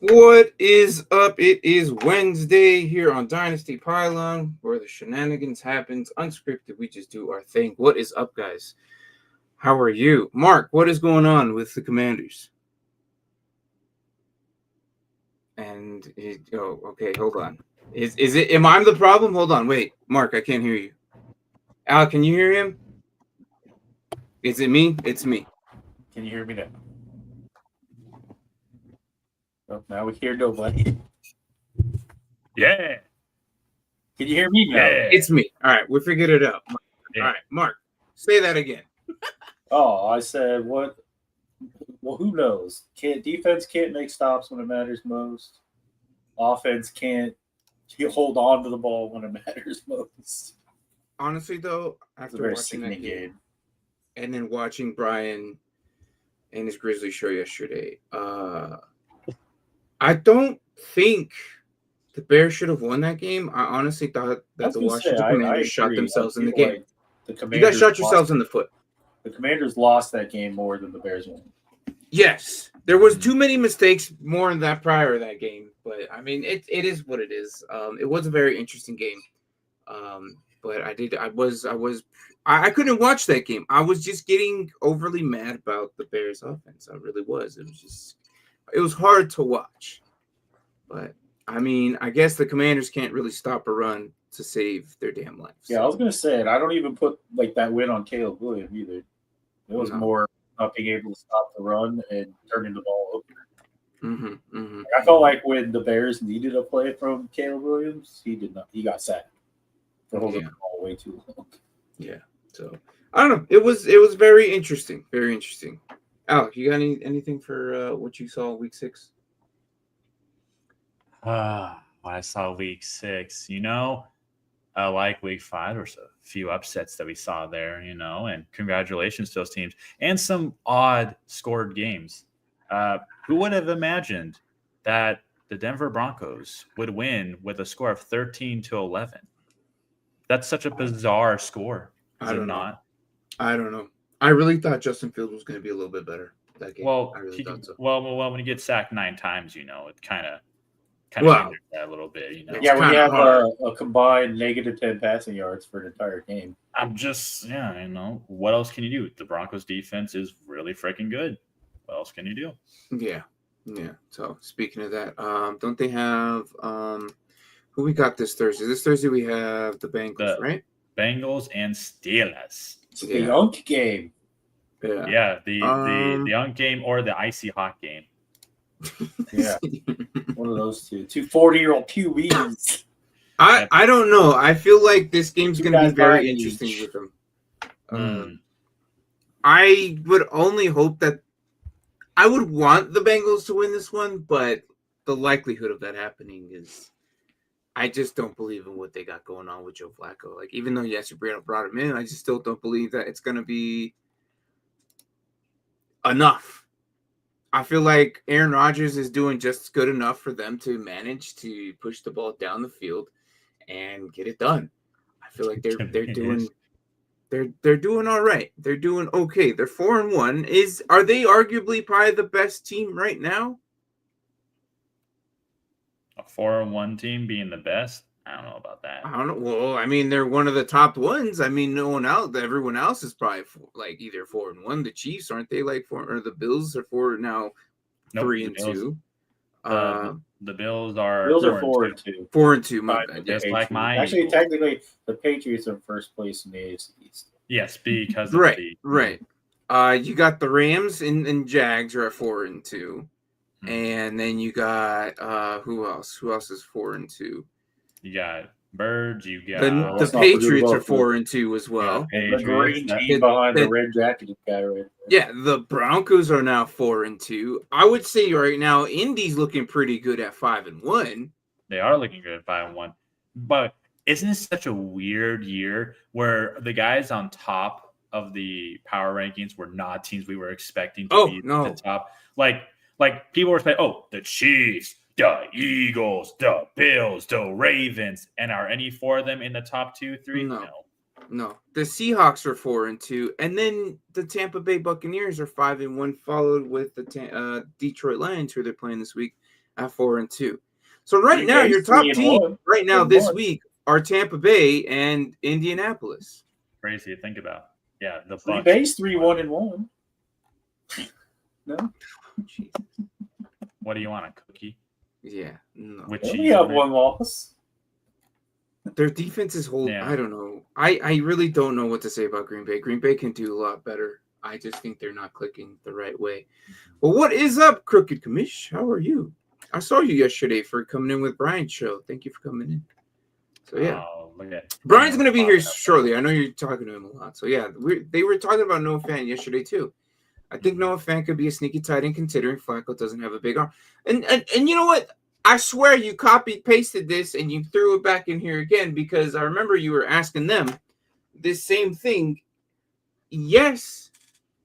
What is up? It is Wednesday here on Dynasty Pylon, where the shenanigans happens unscripted. We just do our thing. What is up, guys? How are you? Mark, what is going on with the Commanders? Okay, hold on. Is it? Am I the problem? Hold on, wait, Mark, I can't hear you. Al, can you hear him? Is it me? It's me. Can you hear me now? Oh, now we hear nobody. Yeah. Can you hear me now? Yeah. It's me. All right, we figured it out. Yeah. All right, Mark, say that again. Oh, I said what? Well, who knows? Defense can't make stops when it matters most. Offense can't hold on to the ball when it matters most. Honestly, though, after watching that game and then watching Brian and his Grizzlies show yesterday, I don't think the Bears should have won that game. I honestly thought that the Washington Commanders shot themselves in the game. You guys shot yourselves in the foot. The Commanders lost that game more than the Bears won. Yes, there was too many mistakes more than that prior to that game. But, I mean, it is what it is. It was a very interesting game. But I couldn't watch that game. I was just getting overly mad about the Bears offense. I really was. It was hard to watch. But, I mean, I guess the Commanders can't really stop a run to save their damn lives. Yeah, I was going to say it. I don't even put that win on Caleb Williams either. It was more not being able to stop the run and turning the ball over. I felt like when the Bears needed a play from Caleb Williams, he did not. He got sacked for holding the ball way too long. Yeah. So, I don't know. It was very interesting. Very interesting. Alec, you got anything for what you saw week 6? When I saw week 6, like week 5, there's a few upsets that we saw there, and congratulations to those teams and some odd scored games. Who would have imagined that the Denver Broncos would win with a score of 13-11? That's such a bizarre score. Is it not? I don't know. I really thought Justin Fields was going to be a little bit better that game. Well, I really thought so. Well, when you get sacked 9 times, it kind of hinders that a little bit, Yeah, when you have a combined negative 10 passing yards for an entire game. I'm just, what else can you do? The Broncos defense is really freaking good. What else can you do? Yeah. So speaking of that, don't they have who we got this Thursday? This Thursday we have the Bengals, right? Bengals and Steelers. It's the Unk game. Yeah, the Unk game or the icy hot game. Yeah, one of those two. 2 40-year-old QBs. I don't know. I feel like this game's going to be very interesting with them. I would only hope that I would want the Bengals to win this one, but the likelihood of that happening is I just don't believe in what they got going on with Joe Flacco. Like, even though, yes, you brought him in, I just still don't believe that it's going to be enough. I feel like Aaron Rodgers is doing just good enough for them to manage to push the ball down the field and get it done. I feel like they're doing all right. They're doing okay. They're 4-1. Are they arguably probably the best team right now? A 4-1 team being the best? I don't know about that. I don't know. Well, I mean, they're one of the top ones. I mean, no one else. Everyone else is probably like either 4-1. The Chiefs, aren't they like 4? Or the Bills are 4 now, 3-2. The Bills are 4-2. 4-2. My bad. Just like my Actually, Eagles. technically, the Patriots are in first place in the AFC East. Yes, because of right. You got the Rams and Jags are at 4-2. And then you got who else? Who else is 4-2? You got Birds. You got the Patriots are 4-2 as well. The green team behind the red jacketed guy right there. Yeah, the Broncos are now 4-2. I would say right now Indy's looking pretty good at 5-1. They are looking good at 5-1, but isn't this such a weird year where the guys on top of the power rankings were not teams we were expecting to be at the top? Like people were saying, the Chiefs, the Eagles, the Bills, the Ravens, and are any 4 of them in the top 2, 3? No. The Seahawks are 4-2, and then the Tampa Bay Buccaneers are 5-1, followed with the Detroit Lions, who they're playing this week, at 4-2. So right now, your top team right now this week are Tampa Bay and Indianapolis. Crazy to think about. Yeah, the Green Bay's 3-1-1. No. Jesus. What do you want, a cookie? Yeah, no. We have 1 loss. Their defense is I don't know. I really don't know what to say about Green Bay. Green Bay can do a lot better. I just think they're not clicking the right way. Well, what is up, Crooked Commish? How are you? I saw you yesterday for coming in with Brian's show. Thank you for coming in. So, yeah. Brian's going to be here shortly. I know you're talking to him a lot. So, yeah, they were talking about Noah Fant yesterday, too. I think Noah Fant could be a sneaky tight end considering Flacco doesn't have a big arm. And you know what? I swear you copy-pasted this and you threw it back in here again because I remember you were asking them this same thing. Yes,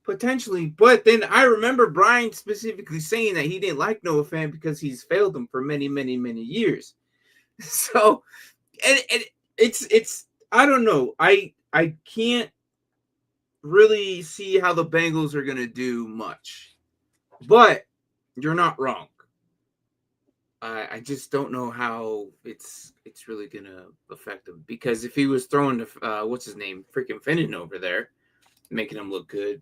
potentially. But then I remember Brian specifically saying that he didn't like Noah Fant because he's failed him for many, many, many years. So, and it's I don't know. I can't really see how the Bengals are going to do much. But you're not wrong. I just don't know how it's really going to affect him. Because if he was throwing to, what's his name? Freaking Finnan over there, making him look good.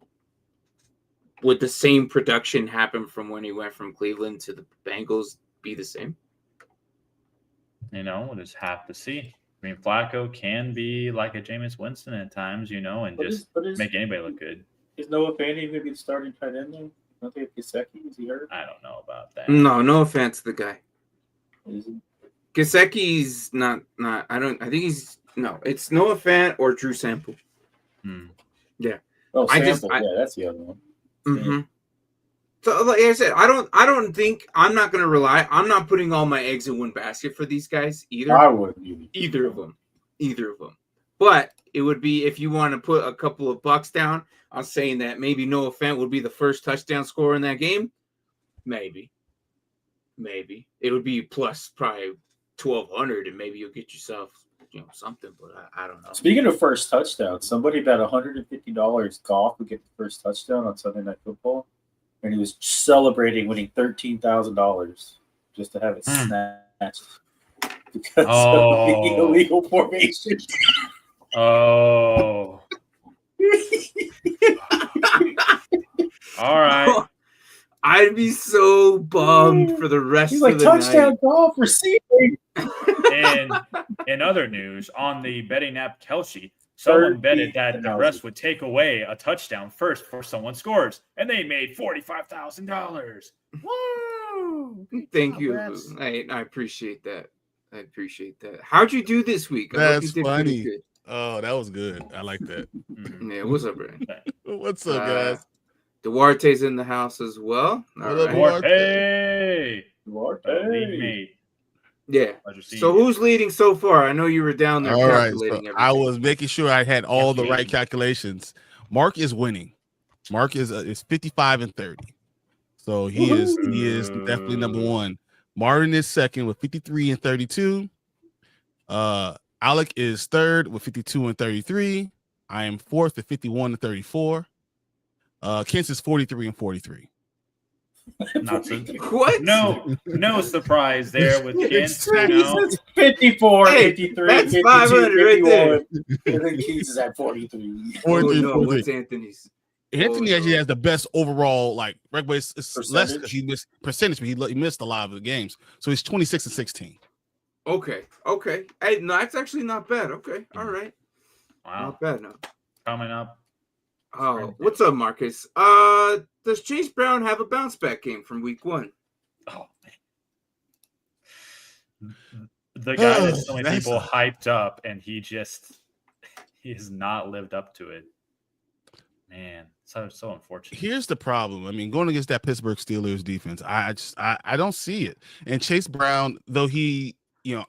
Would the same production happen from when he went from Cleveland to the Bengals be the same? We'll just have to see. I mean, Flacco can be like a Jameis Winston at times, and make anybody look good. Is Noah Fant even going to be the starting tight end there? Don't they have Gesicki? Is he hurt? I don't know about that. No, Noah Fant's the guy. Is he? Gesicki's not. I think he's no. It's Noah Fant or Drew Sample. Yeah. Oh, that's the other one. Mm-hmm. So, like I said, I don't think I'm not going to rely. I'm not putting all my eggs in one basket for these guys either. I wouldn't either of them. But it would be if you want to put a couple of bucks down on saying that maybe Noah Fant would be the first touchdown scorer in that game. Maybe it would be plus probably 1,200, and maybe you'll get yourself something. But I don't know. Speaking of first touchdown, somebody bet $150 Goff would get the first touchdown on Sunday Night Football, and he was celebrating winning $13,000 just to have it snatched because of the illegal formation. Oh. All right. I'd be so bummed for the rest of the night. He's like, touchdown Goff receiving. And in other news, on the betting app Kelce, someone betted that the refs would take away a touchdown first before someone scores, and they made $45,000. Woo! Thank you. I appreciate that. How'd you do this week? That's funny. Oh, that was good. I like that. Yeah, what's up, Brian? What's up, guys? Duarte's in the house as well. Duarte. Yeah. So who's leading so far? I know you were down there calculating everything. I was making sure I had all the right calculations. Mark is winning. Mark is 55-30. So he is definitely number one. Martin is second with 53-32. Alec is third with 52-33. I am fourth at 51-34. Kent is 43-43. What? No surprise there with Kent. 54, 53, that's 52, 500 right there. And then Keys is at 43. What's Anthony's? Anthony actually has the best overall record. It's less because he missed percentage, but he missed a lot of the games. So he's 26-16. Okay. Hey, no, that's actually not bad. Okay, all right. Wow, not bad. No, coming up. Oh, what's up, Marcus? Does Chase Brown have a bounce back game from week 1? Oh man, the guy that so many people hyped up, and he has not lived up to it. Man, so unfortunate. Here's the problem. I mean, going against that Pittsburgh Steelers defense, I don't see it. And Chase Brown, though he's an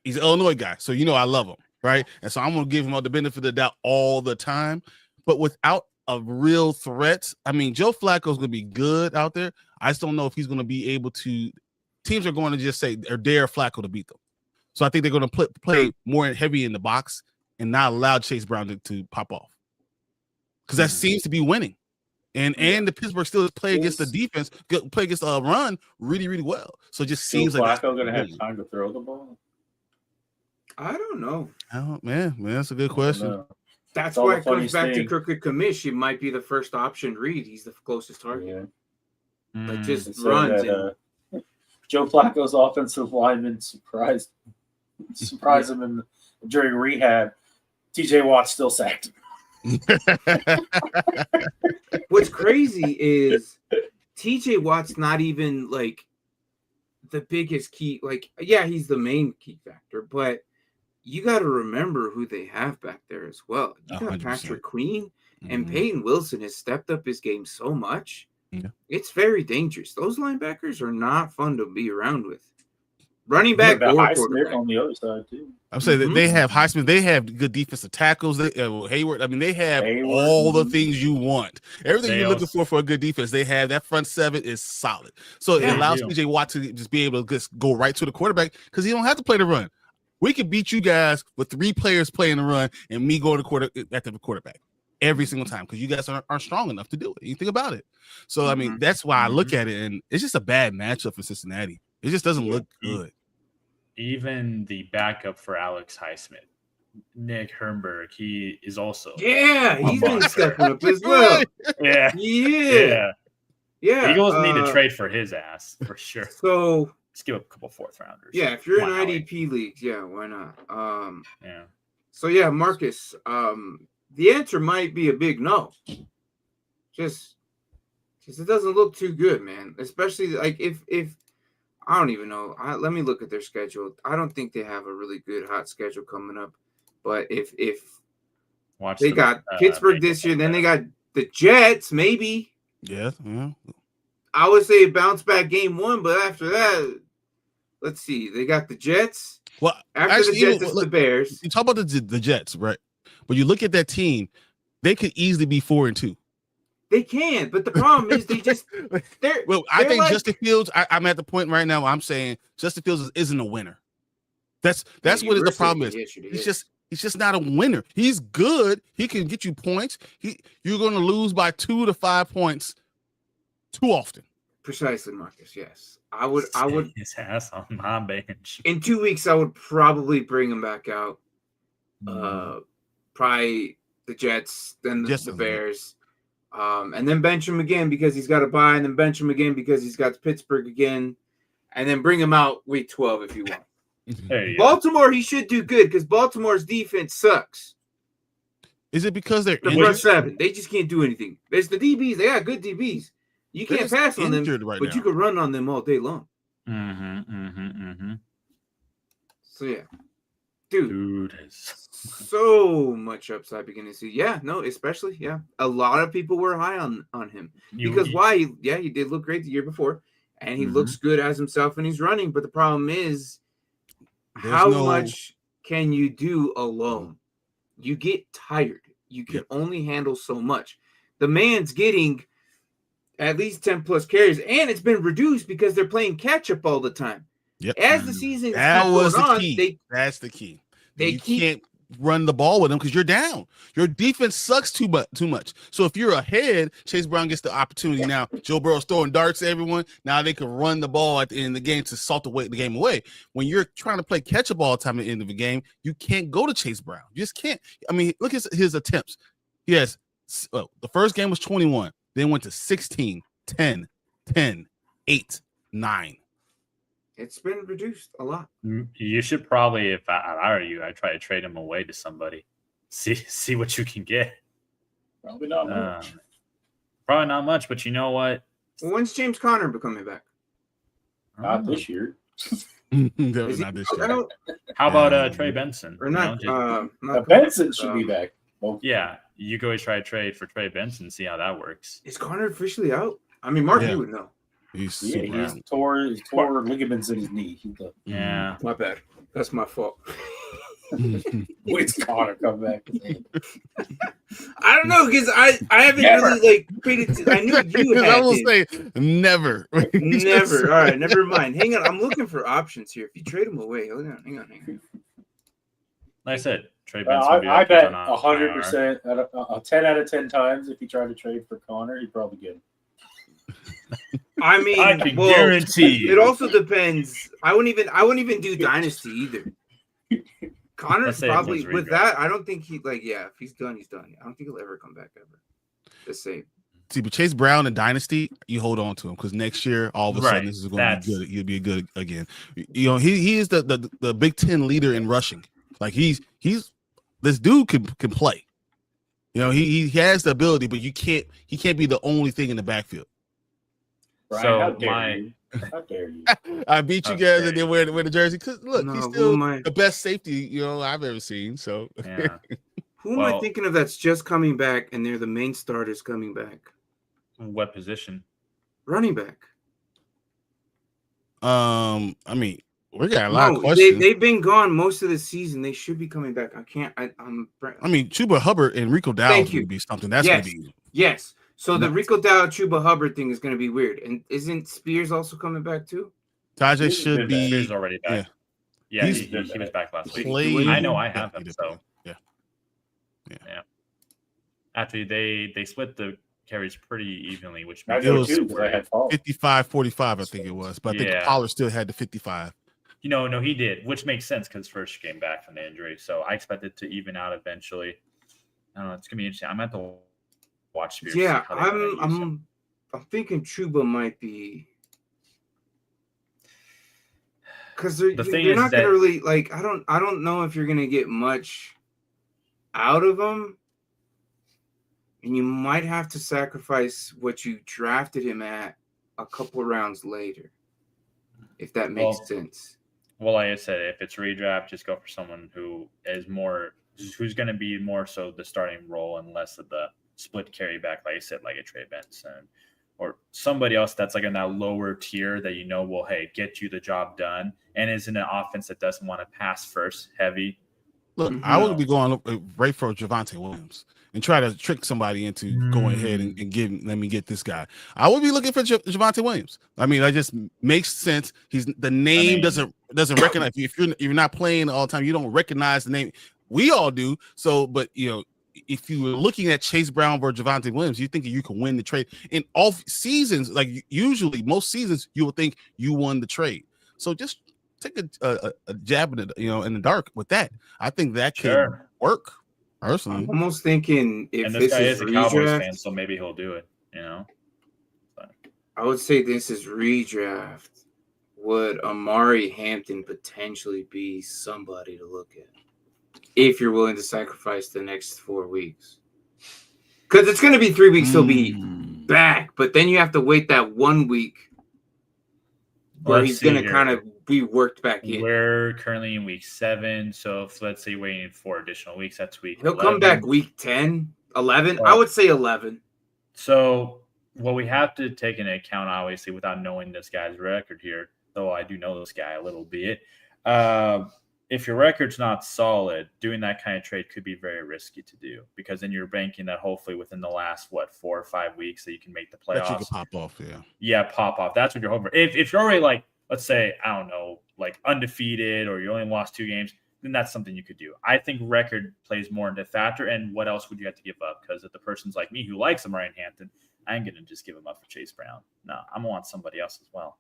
Illinois guy, so I love him, right? And so I'm gonna give him all the benefit of the doubt all the time. But without a real threat, I mean, Joe Flacco's gonna be good out there. I just don't know if he's gonna be able to. Teams are going to just say or dare Flacco to beat them. So I think they're going to play more heavy in the box and not allow Chase Brown to pop off, because that seems to be winning. And the Pittsburgh Steelers play against the defense, play against a run really, really well. So it just seems like Flacco going to have time to throw the ball. I don't know. Oh man, that's a good question. That's why it comes back to Crooked Commish. He might be the first option read. He's the closest target. Yeah. Just runs. Joe Flacco's offensive lineman surprised him during rehab. TJ Watt still sacked him. What's crazy is TJ Watt's not even the biggest key. He's the main key factor, but you got to remember who they have back there as well. You got 100%. Patrick Queen and Peyton Wilson has stepped up his game so much. Yeah. It's very dangerous. Those linebackers are not fun to be around with. Running back or quarterback. On the other side too. I'm saying that they have Highsmith. They have good defensive tackles. Hayward. I mean, they have all the things you want. Everything you're looking for a good defense. They have that front seven is solid. So it allows PJ Watt to just be able to just go right to the quarterback because he don't have to play the run. We could beat you guys with 3 players playing the run and me going at the quarterback every single time because you guys aren't strong enough to do it. You think about it. So, I mean, that's why I look at it, and it's just a bad matchup for Cincinnati. It just doesn't look good. Even the backup for Alex Highsmith, Nick Herberg, he is also. Yeah, he's been stepping up as well. Yeah. Eagles need to trade for his ass, for sure. So let's give up a couple 4th rounders. Yeah, if you're in IDP leagues, why not? Yeah. So Marcus, the answer might be a big no. Just it doesn't look too good, man. Especially if I don't even know. Let me look at their schedule. I don't think they have a really good hot schedule coming up. But if They got Pittsburgh this year. Then they got the Jets, maybe. Yeah. I would say bounce back game 1, but after that, let's see. They got the Jets. Well, after actually, the Jets, it's the Bears. You talk about the Jets, right? But you look at that team, they could easily be 4-2. They can, but the problem is they just they're. Well, I think Justin Fields. I'm at the point right now where I'm saying Justin Fields isn't a winner. That's what the problem is. He's just not a winner. He's good. He can get you points. You're going to lose by 2 to 5 points too often. Precisely, Marcus. Yes, I would. His ass on my bench. In 2 weeks, I would probably bring him back out. Probably the Jets, then the Bears, and then bench him again because he's got a bye, and then bench him again because he's got Pittsburgh again, and then bring him out week 12 if you want. Baltimore, he should do good because Baltimore's defense sucks. Is it because they're the front 7? They just can't do anything. There's the DBs. They got good DBs. You can't pass on them, but you can run on them all day long. So yeah, dude, so much upside beginning to see. Yeah, no, especially a lot of people were high on him because why? He did look great the year before, and he looks good as himself, and he's running. But the problem is, how much can you do alone? You get tired. You can only handle so much. The man's getting at least 10 plus carries, and it's been reduced because they're playing catch up all the time. Yep. As the season was the key. That's the key. You can't run the ball with them because you're down. Your defense sucks too much. So if you're ahead, Chase Brown gets the opportunity now. Joe Burrow's throwing darts to everyone. Now they can run the ball at the end of the game to salt the game away. When you're trying to play catch up all the time at the end of the game, you can't go to Chase Brown. You just can't. I mean, look at his attempts. Yes, the first game was 21. Then went to 16, 10, 10, 8, 9. It's been reduced a lot. You should probably, if I were you, I'd try to trade him away to somebody. See what you can get. Probably not much. Probably not much, but you know what? When's James Conner coming back? Not this year. Not this year. How about Trey Benson? Or not? Benson should be back. Yeah, you can always try to trade for Trey Benson, see how that works. Is Conner officially out? I mean, Mark, you would know. He tore ligaments in his knee. My bad. That's my fault. When's Conner come back? I don't know because I haven't really paid attention. I knew you had. I will say never. Never. All right, never mind. Hang on, I'm looking for options here. If you trade him away, hang on. Like I said, Trey Benson. I bet 100%, 10 out of 10 times if he tried to trade for Conner, he'd probably get him. I mean, I can guarantee. It also depends. I wouldn't even do Dynasty either. Connor's probably with that. I don't think if he's done, he's done. I don't think he'll ever come back ever. The same. See, but Chase Brown and Dynasty, you hold on to him because next year, all of a sudden, this is going to be good. He'll be good again. You know, he is the Big Ten leader in rushing. Like he's this dude can play. You know, he has the ability, but he can't be the only thing in the backfield. Brian, so how dare you? I beat you guys and then wear the jersey. Cause look, he's still the best safety I've ever seen. So who am I thinking of that's just coming back and they're the main starters coming back? What position? Running back. I mean, we got a lot of questions. They've been gone most of the season. They should be coming back. I mean, Chuba Hubbard and Rico Dowdle would be something. That's going to be yes. So the Rico Dowdle Chuba Hubbard thing is going to be weird. And isn't Spears also coming back too? Tajay should be. Spears already back. Yeah, he was back last week. I know I have him. So yeah. After they split the carries pretty evenly, which it was 55-45, I think it was. But I think Pollard still had the 55. No, he did, which makes sense because first came back from the injury. So I expect it to even out eventually. I don't know. It's gonna be interesting. I'm at the watch Spears. Yeah, I'm thinking Chuba might be because they're not going to really I don't know if you're going to get much out of them, and you might have to sacrifice what you drafted him at a couple rounds later, if that makes sense. Well, like I said, if it's redraft, just go for someone who is more who's going to be more so the starting role and less of the split carry back, like I said, like a Trey Benson or somebody else that's like in that lower tier that will, hey, get you the job done and is in an offense that doesn't want to pass first heavy. Look, I would be going right for Javonte Williams and try to trick somebody into going ahead and let me get this guy. I would be looking for Javonte Williams. I mean, that just makes sense. The name doesn't recognize if you're not playing all the time, you don't recognize the name. We all do. So, but if you were looking at Chase Brown versus Javonte Williams, you think you can win the trade in all seasons. Like usually, most seasons, you would think you won the trade. So just take a jab at it, in the dark with that. I think that could work. Personally, I'm almost thinking if this guy is a Cowboys redraft, fan, so maybe he'll do it. I would say this is redraft. Would Amari Hampton potentially be somebody to look at if you're willing to sacrifice the next 4 weeks? Because it's going to be 3 weeks he'll be back, but then you have to wait that 1 week where he's going to kind of be worked back in. We're currently in week 7, so if let's say waiting 4 additional weeks, that's week He'll 11. come back week 10, 11. I would say 11. So what we have to take into account, obviously, without knowing this guy's record here, though I do know this guy a little bit, if your record's not solid, doing that kind of trade could be very risky to do because then you're banking that hopefully within the last, 4 or 5 weeks that you can make the playoffs. That you can pop off, Yeah, pop off. That's what you're hoping for. If you're already like, let's say, I don't know, like undefeated or you only lost 2 games, then that's something you could do. I think record plays more into factor. And what else would you have to give up? Because if the person's like me who likes Amari Hampton, I ain't going to just give him up for Chase Brown. No, I'm going to want somebody else as well.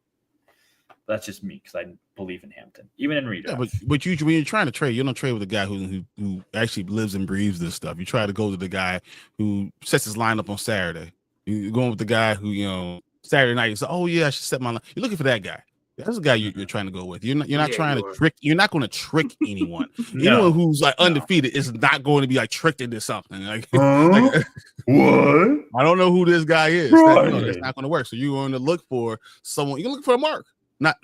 But that's just me because I believe in Hampton, even in redraft. Yeah, but when you're trying to trade, you don't trade with a guy who actually lives and breathes this stuff. You try to go to the guy who sets his lineup on Saturday. You're going with the guy who, Saturday night, you say, oh, yeah, I should set my line. You're looking for that guy. That's the guy you're trying to go with. You're not trying to trick. You're not going to trick anyone. Anyone who's like undefeated is not going to be like tricked into something. Like, what? I don't know who this guy is. That's not going to work. So you're going to look for someone. You look for a Mark, not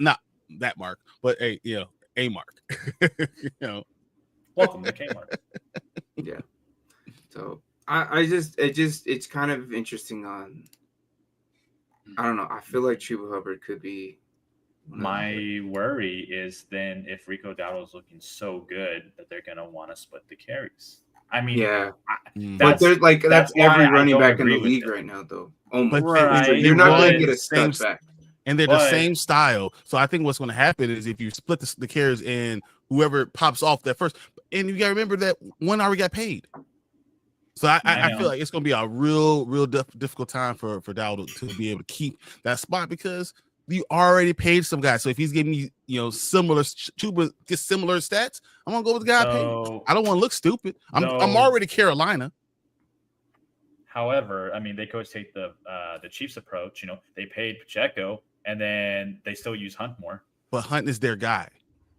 that Mark, but a Mark. Welcome to Kmart. Yeah. So it's kind of interesting on. I don't know. I feel like Chuba Hubbard could be. My worry is then if Rico Dowdle's looking so good that they're going to want to split the carries. I mean, but they're like that's every running back in the league right now, though. But you're not going to get a stud back. And they're the same style. So I think what's going to happen is if you split the carries and whoever pops off that first, and you got to remember that one already got paid. So I feel like it's going to be a real difficult time for Dowdle to be able to keep that spot because you already paid some guys. So if he's giving you, similar stats, I'm gonna go with the guy I paid. I don't want to look stupid. I'm already Carolina. However, I mean they could take the Chiefs approach. They paid Pacheco and then they still use Hunt more. But Hunt is their guy.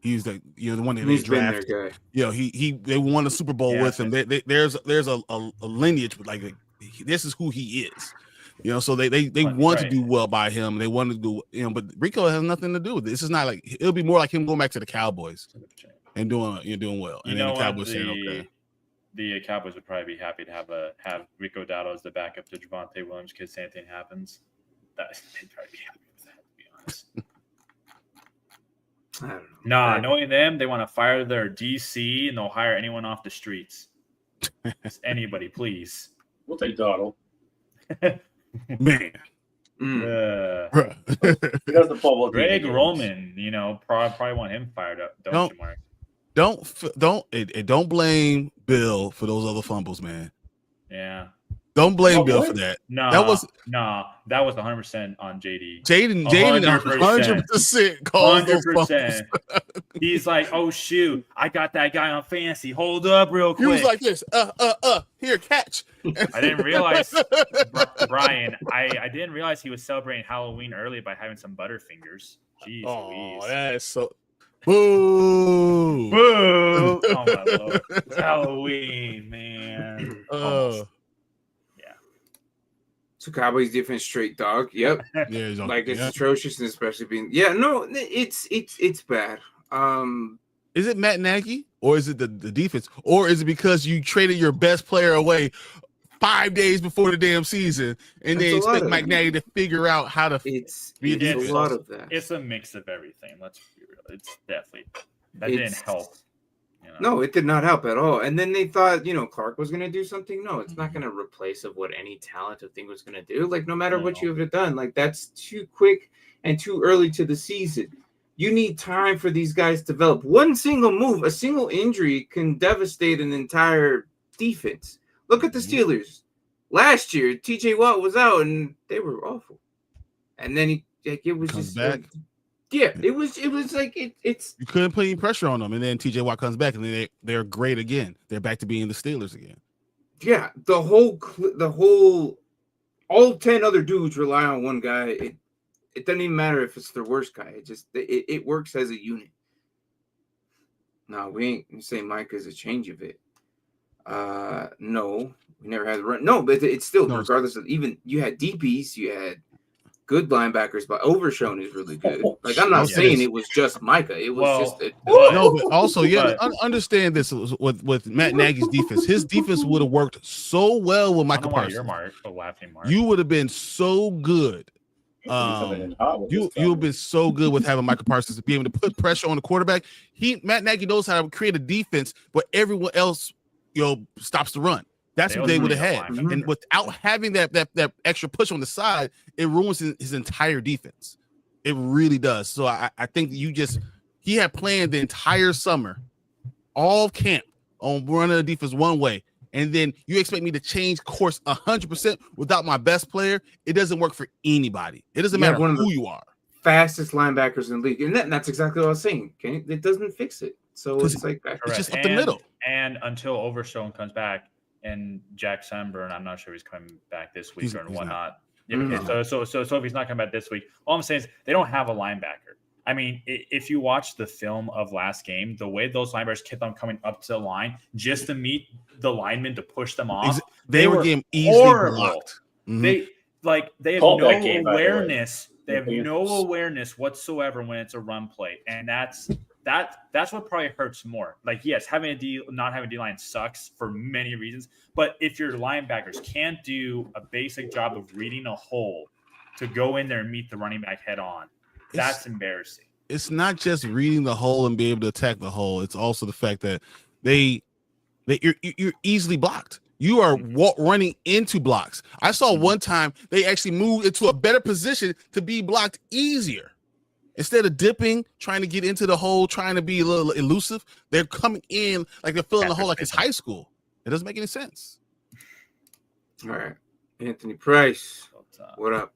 He's the one that they draft. They won a Super Bowl with him. There's a lineage, but like this is who he is. So they want to do well by him. They want to do, but Rico has nothing to do with it. This is not like it'll be more like him going back to the Cowboys and doing well. And then the Cowboys saying, okay. The Cowboys would probably be happy to have Rico Dowdle as the backup to Javonte Williams in case anything happens. They'd probably be happy with that, to be honest. I don't know. Knowing them, they want to fire their DC and they'll hire anyone off the streets. Anybody, please. We'll take Dowdle. Man. Greg Roman, probably want him fired up. Don't blame Bill for those other fumbles, man. Yeah. Don't blame Bill for that. No, that was 100% on JD. Jaden 100% called 100%. He's like, oh shoot, I got that guy on fantasy. Hold up real quick. He was like this. Here, catch. I didn't realize, Brian. I didn't realize he was celebrating Halloween early by having some Butterfingers. Jeez, Louise. That is so. Boo! Boo! Oh my lord, it's Halloween, man. So Cowboys defense straight dog. Yep. Yeah, it's atrocious, and especially being it's bad. Is it Matt Nagy or is it the defense? Or is it because you traded your best player away 5 days before the damn season and then expect Mike Nagy to figure out how to be a lot of that. It's a mix of everything. Let's be real. It's definitely that didn't help. You know? No, it did not help at all. And then they thought, Clark was going to do something. No, it's not going to replace of what any talented thing was going to do. Like, no matter what you have done, like, that's too quick and too early to the season. You need time for these guys to develop. One single move, a single injury can devastate an entire defense. Look at the Steelers. Last year, TJ Watt was out and they were awful. And then it was just back. It was like it's you couldn't put any pressure on them, and then TJ Watt comes back and then they're great again. They're back to being the Steelers again. Yeah, the whole all 10 other dudes rely on one guy. It doesn't even matter if it's their worst guy. It works as a unit. No, we ain't saying Mike is a change of it. No, we never had the run. No, but it's still regardless of even you had DBs, you had good linebackers, but Overshown is really good. Like I'm not saying it was just Micah. It was but also understand this with Matt Nagy's defense. His defense would have worked so well with Micah Parsons. You would have been so good. You've been so good with having Micah Parsons to be able to put pressure on the quarterback. Matt Nagy knows how to create a defense where everyone else stops the run. That's what they would have had. And without having that extra push on the side, it ruins his entire defense. It really does. So I think he had planned the entire summer, all camp on running the defense one way. And then you expect me to change course 100% without my best player. It doesn't work for anybody. It doesn't matter who you are. Fastest linebackers in the league. And that's exactly what I was saying. Okay? It doesn't fix it. So it's like it's just up the middle. And until Overshown comes back, and Jack Sunburn, I'm not sure if he's coming back this week or whatnot. Yeah, so if he's not coming back this week, all I'm saying is they don't have a linebacker. I mean, if you watch the film of last game, the way those linebackers kept on coming up to the line just to meet the linemen to push them off, they were getting easily blocked. They have no awareness. They have no awareness whatsoever when it's a run play, and that's what probably hurts more. Like, yes, not having a D-line sucks for many reasons, but if your linebackers can't do a basic job of reading a hole to go in there and meet the running back head on, that's embarrassing. It's not just reading the hole and being able to attack the hole. It's also the fact that you're easily blocked. You are running into blocks. I saw one time they actually moved into a better position to be blocked easier. Instead of dipping, trying to get into the hole, trying to be a little elusive, they're coming in like they're filling the hole like it's high school. It doesn't make any sense. All right. Anthony Price, what up?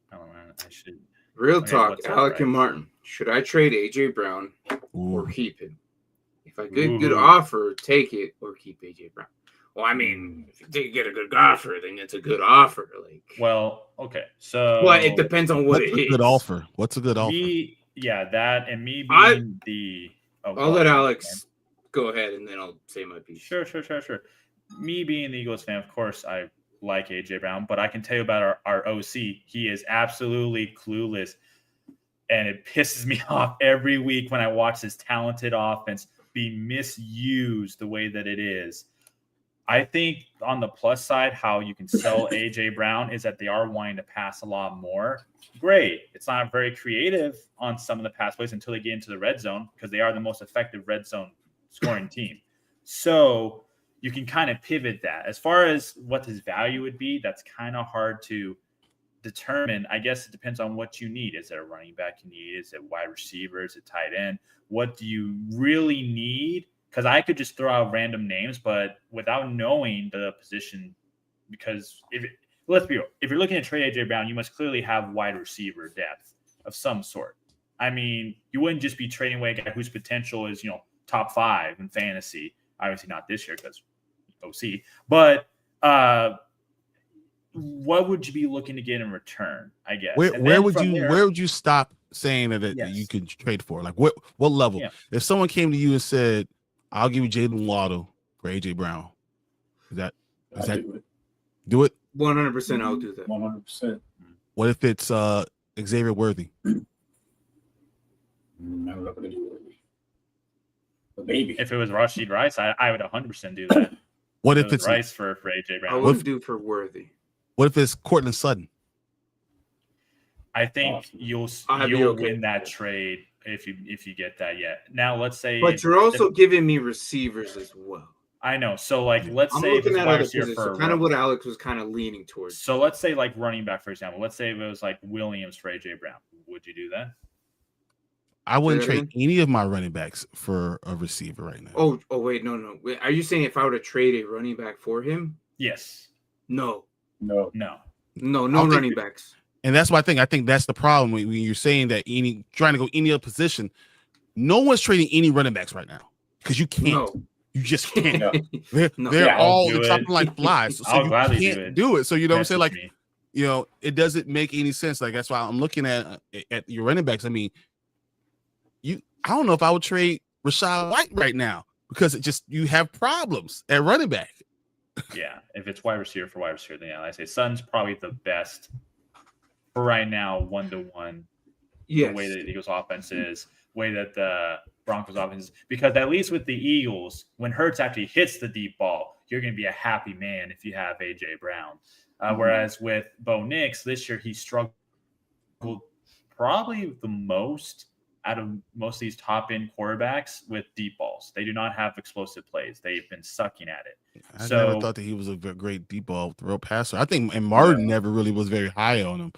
Real talk, Alec and Martin. Should I trade A.J. Brown or keep him? If I get a good offer, take it or keep A.J. Brown. Well, I mean, if you get a good offer, then it's a good offer. Okay. So it depends on what it is. Good offer. What's a good offer? That and me being I'll let Alex go ahead and then I'll say my piece. Sure. Me being the Eagles fan, of course, I like A.J. Brown, but I can tell you about our OC. He is absolutely clueless, and it pisses me off every week when I watch this talented offense be misused the way that it is. I think on the plus side, how you can sell A.J. Brown is that they are wanting to pass a lot more. Great. It's not very creative on some of the pass plays until they get into the red zone because they are the most effective red zone scoring team. So you can kind of pivot that. As far as what his value would be, that's kind of hard to determine. I guess it depends on what you need. Is it a running back you need? Is it wide receiver? Is it tight end? What do you really need? Because I could just throw out random names, but without knowing the position, because let's be real, if you're looking to trade A.J. Brown, you must clearly have wide receiver depth of some sort. I mean, you wouldn't just be trading away a guy whose potential is, top 5 in fantasy. Obviously not this year because OC. But what would you be looking to get in return, I guess? Where would you stop saying that you could trade for? Like what level? Yeah. If someone came to you and said, I'll give you Jalen Waddle for A.J. Brown. Do it? 100%, I'll do that. 100%. What if it's Xavier Worthy? I'm not going to do Worthy. Maybe if it was Rashid Rice, I would 100% do that. What if if it it's was Rice for AJ I Brown? wouldn't do for Worthy. What if it's Cortland Sutton? I think Awesome. you'll okay. win that trade if you get that yet. Now let's say, But you're also giving me receivers as well. I know. So like, let's I'm say looking it was at wide other receiver positions. for So kind of what Alex was kind of leaning towards. So let's say like running back, for example. Let's say if it was like Williams for AJ Brown. Would you do that? I wouldn't trade any of my running backs for a receiver right now. Oh wait, no. Wait, are you saying if I were to trade a running back for him? Yes. No running backs. And that's why I think that's the problem when you're saying that trying to go any other position. No one's trading any running backs right now because you can't. No. You just can't. No. They're all dropping like flies. So I'll you gladly can't do it. So you know what I'm saying? Like, me. It doesn't make any sense. Like that's why I'm looking at your running backs. I mean, I don't know if I would trade Rachaad White right now because you have problems at running back. Yeah, if it's wide receiver for wide receiver, then I say Sutton's probably the best for right now, 1-to-1. Yes. The way that the Eagles offense is, way that the Broncos offense is, because at least with the Eagles, when Hurts actually hits the deep ball, you're going to be a happy man if you have AJ Brown. Whereas with Bo Nix this year, he struggled probably the most out of most of these top end quarterbacks with deep balls. They do not have explosive plays. They've been sucking at it. I never thought that he was a great deep ball throw passer. I think, and Martin never really was very high on him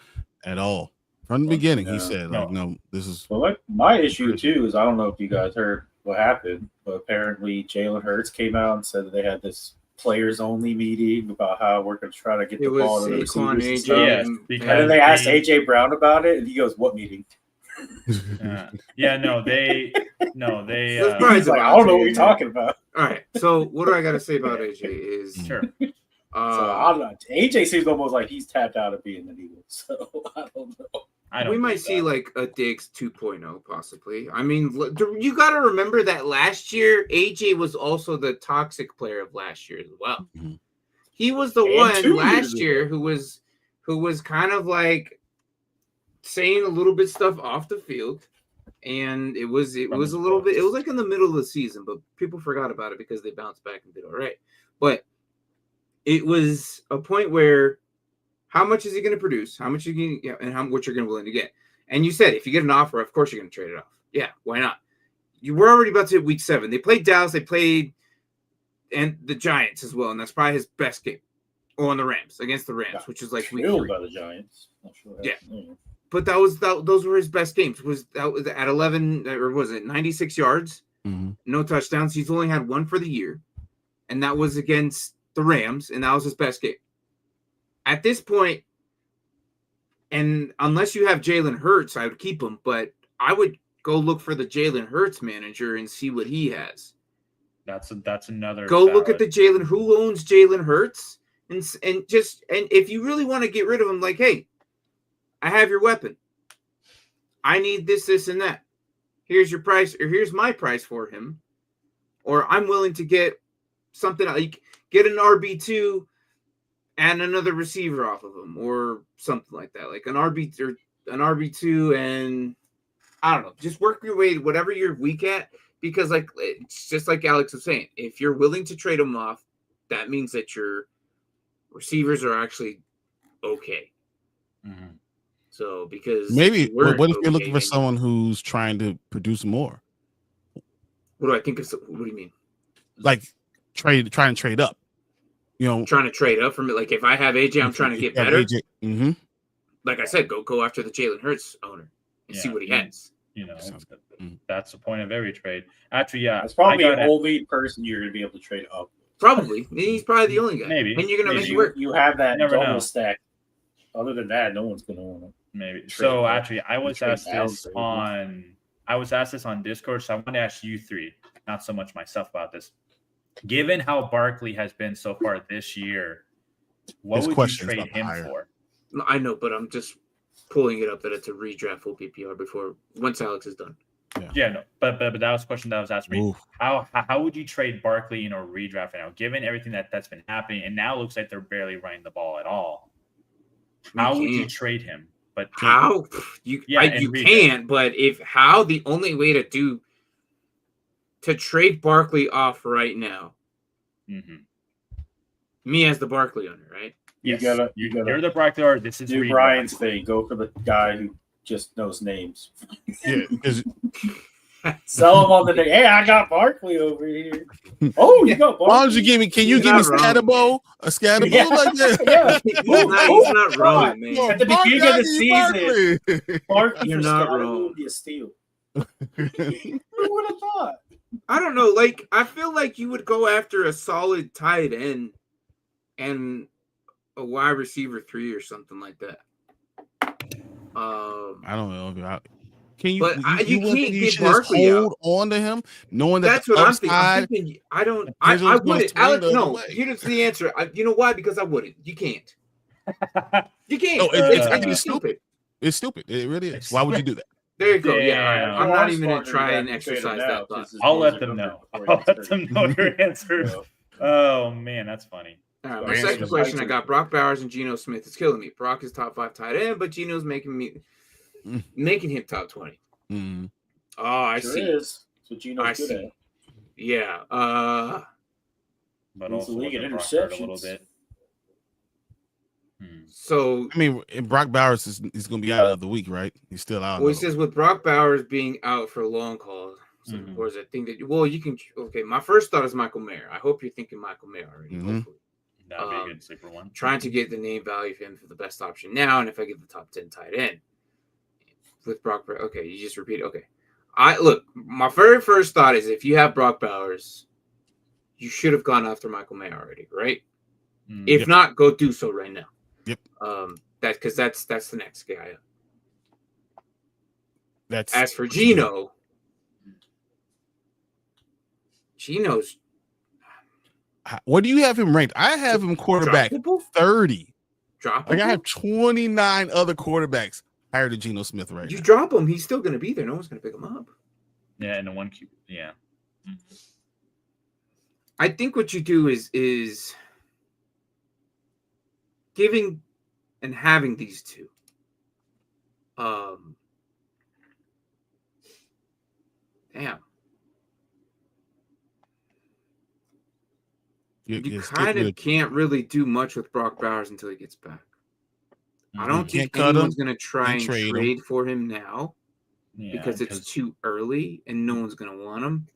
at all. From the beginning, he said, no, this is. Well, like my issue too is I don't know if you guys heard what happened, but apparently Jalen Hurts came out and said that they had this players only meeting about how we're going to try to get the ball to the receivers and stuff. Yes, and then they asked AJ Brown about it, and he goes, "What meeting?" They I don't know what you're talking about. All right, so what do I got to say about AJ is sure. So I don't know. AJ seems almost like he's tapped out of being an Eagle. So I don't know. We might see like a Diggs 2.0 possibly. I mean, you got to remember that last year AJ was also the toxic player of last year as well. Mm-hmm. He was the one last year who was kind of like saying a little bit stuff off the field, and it was a little bit. It was like in the middle of the season, but people forgot about it because they bounced back and did all right. But it was a point where how much is he going to produce? How much are you going to and what you're going to be willing to get? And you said if you get an offer, of course you're going to trade it off. Yeah, why not? You were already about to hit week 7. They played Dallas. They played and the Giants as well, and that's probably his best game. Or on the Rams against the Rams, which is like week 3. By the Giants. Not sure but those were his best games. Was at 11 or was it 96 yards? Mm-hmm. No touchdowns. He's only had 1 for the year, and that was against the Rams, and that was his best game. At this point, and unless you have Jalen Hurts, I would keep him, but I would go look for the Jalen Hurts manager and see what he has. That's another. Go look at the who owns Jalen Hurts, and if you really want to get rid of him, like, hey, I have your weapon. I need this, and that. Here's your price, or here's my price for him, or I'm willing to get something like get an RB2 and another receiver off of him, or something like that, like an RB2, and I don't know, just work your way whatever you're weak at, because like it's just like Alex was saying, if you're willing to trade them off, that means that your receivers are actually okay. Mm-hmm. So because maybe what if you're looking for someone who's trying to produce more? What do I think of? What do you mean? Like trying to trade up. Trying to trade up from it. Like if I have AJ, I'm trying to get better. Mm-hmm. Like I said, go after the Jalen Hurts owner and see what he has. That's the point of every trade. Actually, yeah, that's probably the only person you're going to be able to trade up. Probably, he's probably the only guy. Maybe, and you're going to make it work. You have that double stack. Other than that, no one's going to want it. Maybe. So actually, I was asked this on Discord, so I want to ask you 3, not so much myself, about this. Given how Barkley has been so far this year, what would you trade him for? No, I know, but I'm just pulling it up that it's a redraft full PPR once Alex is done. Yeah, no, but that was a question that was asked me. How would you trade Barkley in a redraft right now, given everything that's been happening, and now it looks like they're barely running the ball at all? How would you trade him? But how you can't. But the only way to trade Barkley off right now. Mm-hmm. Me as the Barkley owner, right? Yes. You're the Barkley owner. This is do Brian's thing. Go for the guy who just knows names. Yeah, because sell him on the day. Hey, I got Barkley over here. Oh, you got Barkley. why don't you give me? Can you give me Scatterbo? A Scatterbo like that? Yeah. He's not wrong, man. At the beginning of the season, Barkley You're for not Scatterbo wrong. would be a steal. Who would have thought? I don't know. Like, I feel like you would go after a solid tight end and a wide receiver 3 or something like that. I don't know. Can you? But you can't get Barkley Barkley hold on to him, knowing that that's what I'm thinking. I wouldn't. Alex, no. Here's the answer. You know why? Because I wouldn't. You can't. You can't. No, it's stupid. It's stupid. It really is. Why would you do that? There you go. Damn. Yeah, I'm not even gonna try and exercise that thought. I'll let them know. I'll let them know your answer. Oh man, that's funny. All right, my second question, I got Brock Bowers and Geno Smith. It's killing me. Brock is top 5 tight end, but Geno's making him top 20. Mm-hmm. Oh, I see. Is. So Geno's good at. Yeah. But also league in a interceptions little bit. So I mean, Brock Bowers is going to be out of the week, right? He's still out. Well, he says with Brock Bowers being out for a long haul, or is it thing that you can? Okay, my first thought is Michael Mayer. I hope you're thinking Michael Mayer already. Hopefully. That'd be a good sleeper one. Trying to get the name value for him for the best option now, and if I get the top 10 tight end with Brock, okay, you just repeat it. Okay, my very first thought is if you have Brock Bowers, you should have gone after Michael Mayer already, right? If not, go do so right now. Yep. That's the next guy. That's as for Geno's. What do you have him ranked? I have him quarterback 30. Drop him. Like I have 29 other quarterbacks higher than Geno Smith right now. You drop him, he's still going to be there. No one's going to pick him up. Yeah, and the one QB. Yeah. I think what you do is giving and having these two. Damn. You kind of can't really do much with Brock Bowers until he gets back. I don't think anyone's going to try and trade for him now because it's too early and no one's going to want him.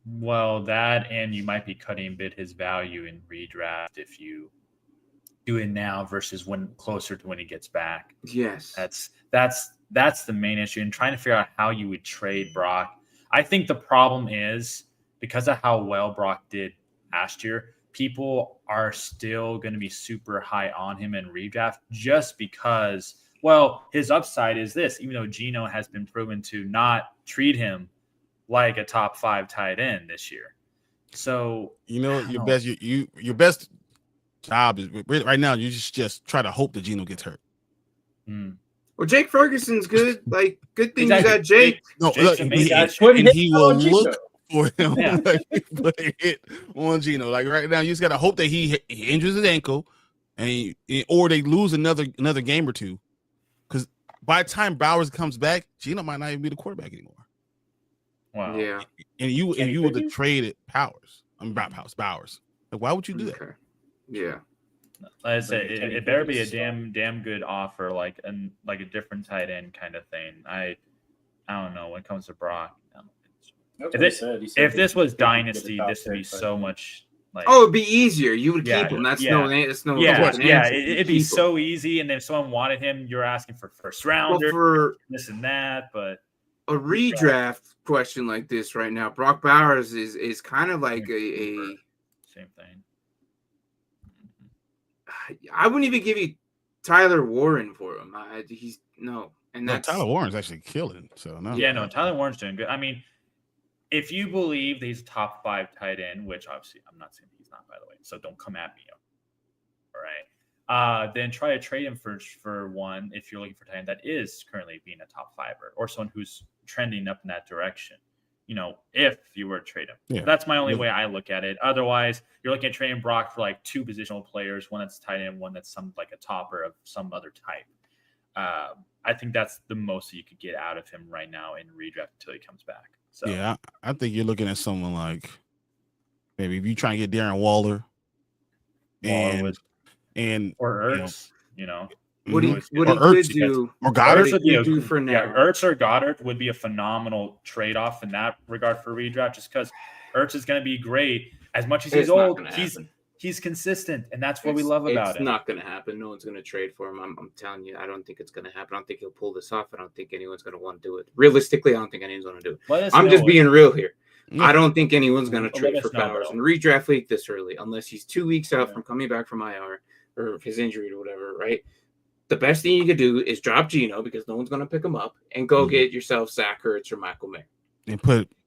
Well, that and you might be cutting a bit his value in redraft if you do it now versus when closer to when he gets back. Yes. That's the main issue. And trying to figure out how you would trade Brock. I think the problem is because of how well Brock did last year, people are still going to be super high on him in redraft just because, well, his upside is this, even though Geno has been proven to not treat him like a top 5 tight end this year. So, your best job is right now. You just try to hope that Geno gets hurt. Well, Jake Ferguson's good. Like, good thing you got Jake. No, look, he will look for him put a hit on Geno. Like right now, you just gotta hope that he injures his ankle, or they lose another game or two. Because by the time Bowers comes back, Geno might not even be the quarterback anymore. Wow. Yeah. And you would have traded Bowers. Like, why would you do that? Okay. Yeah. Like I say, it better be a damn good offer, like a different tight end kind of thing. I don't know when it comes to Brock. If this was Dynasty, this would be so much like. Oh, it'd be easier. You would keep him. That's no. It'd be so easy. And then if someone wanted him, you're asking for first rounder, for this and that. But a redraft question like this right now, Brock Bowers is kind of like a same thing. I wouldn't even give you Tyler Warren for him. Tyler Warren's actually killing. So no. Yeah, no, Tyler Warren's doing good. I mean, if you believe that he's top 5 tight end, which obviously I'm not saying he's not, by the way, so don't come at me. All right. Then try to trade him for one if you're looking for tight end that is currently being a top 5er or someone who's trending up in that direction. If you were to trade him. Yeah. That's my only way I look at it. Otherwise, you're looking at trading Brock for like 2 positional players, one that's tight end, one that's some like a topper of some other type. I think that's the most that you could get out of him right now in redraft until he comes back. So yeah, I think you're looking at someone like maybe if you try and get Darren Waller and or you know, Ertz, you know. What he Always what good. he Or could Ertz, do, or what Goddard. he Ertz would be could do for now. Ertz or Goddard would be a phenomenal trade-off in that regard for redraft, just because Ertz is going to be great. As much as he's It's not old, gonna happen. he's consistent, and that's what we love about It's him. not going to happen. No one's going to trade for him. I'm telling you, I don't think it's going to happen. I don't think he'll pull this off. I don't think anyone's going to want to do it. Realistically, I don't think anyone's going to do it. I'm just being real here. Yeah. I don't think anyone's going to Let trade us for know, Powers bro. in redraft league this early, unless he's 2 weeks out from coming back from IR or his injury or whatever, right? The best thing you could do is drop Geno because no one's going to pick him up and go get yourself Zach Ertz or Michael Mayer. And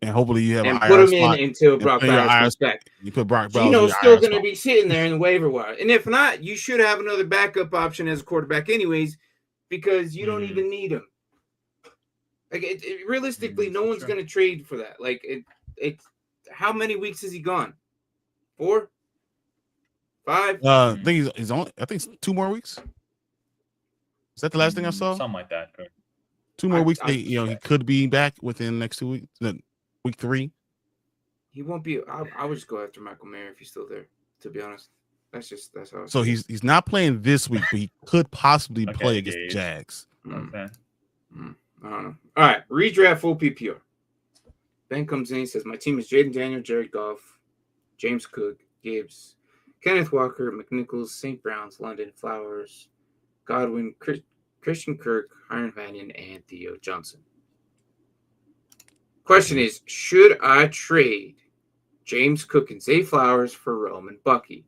hopefully you have and an put IR him spot in until Brock put your Bowers comes back. You put Brock Bowers Geno's in still your IR going to spot. be sitting there in the waiver wire. And if not, you should have another backup option as a quarterback anyways because you don't even need him. Like realistically, no one's going to trade for that. Like it's how many weeks has he gone? 4? 5? I think he's only. I think it's 2 more weeks. Is that the last thing I saw? Something like that. 2 more weeks. He could be back within the next 2 weeks. Week 3. He won't be. I would just go after Michael Mayer if he's still there. To be honest, that's how. So he's not playing this week, but he could possibly play against the Gage. Jags. Okay. I don't know. All right, redraft full PPR. Ben comes in. He says, "My team is Jaden Daniel, Jared Goff, James Cook, Gibbs, Kenneth Walker, McNichols, St. Brown's, London, Flowers, Godwin, Christian Kirk, Hiram Vanian, and Theo Johnson." Question is, should I trade James Cook and Zay Flowers for Rome and Bucky?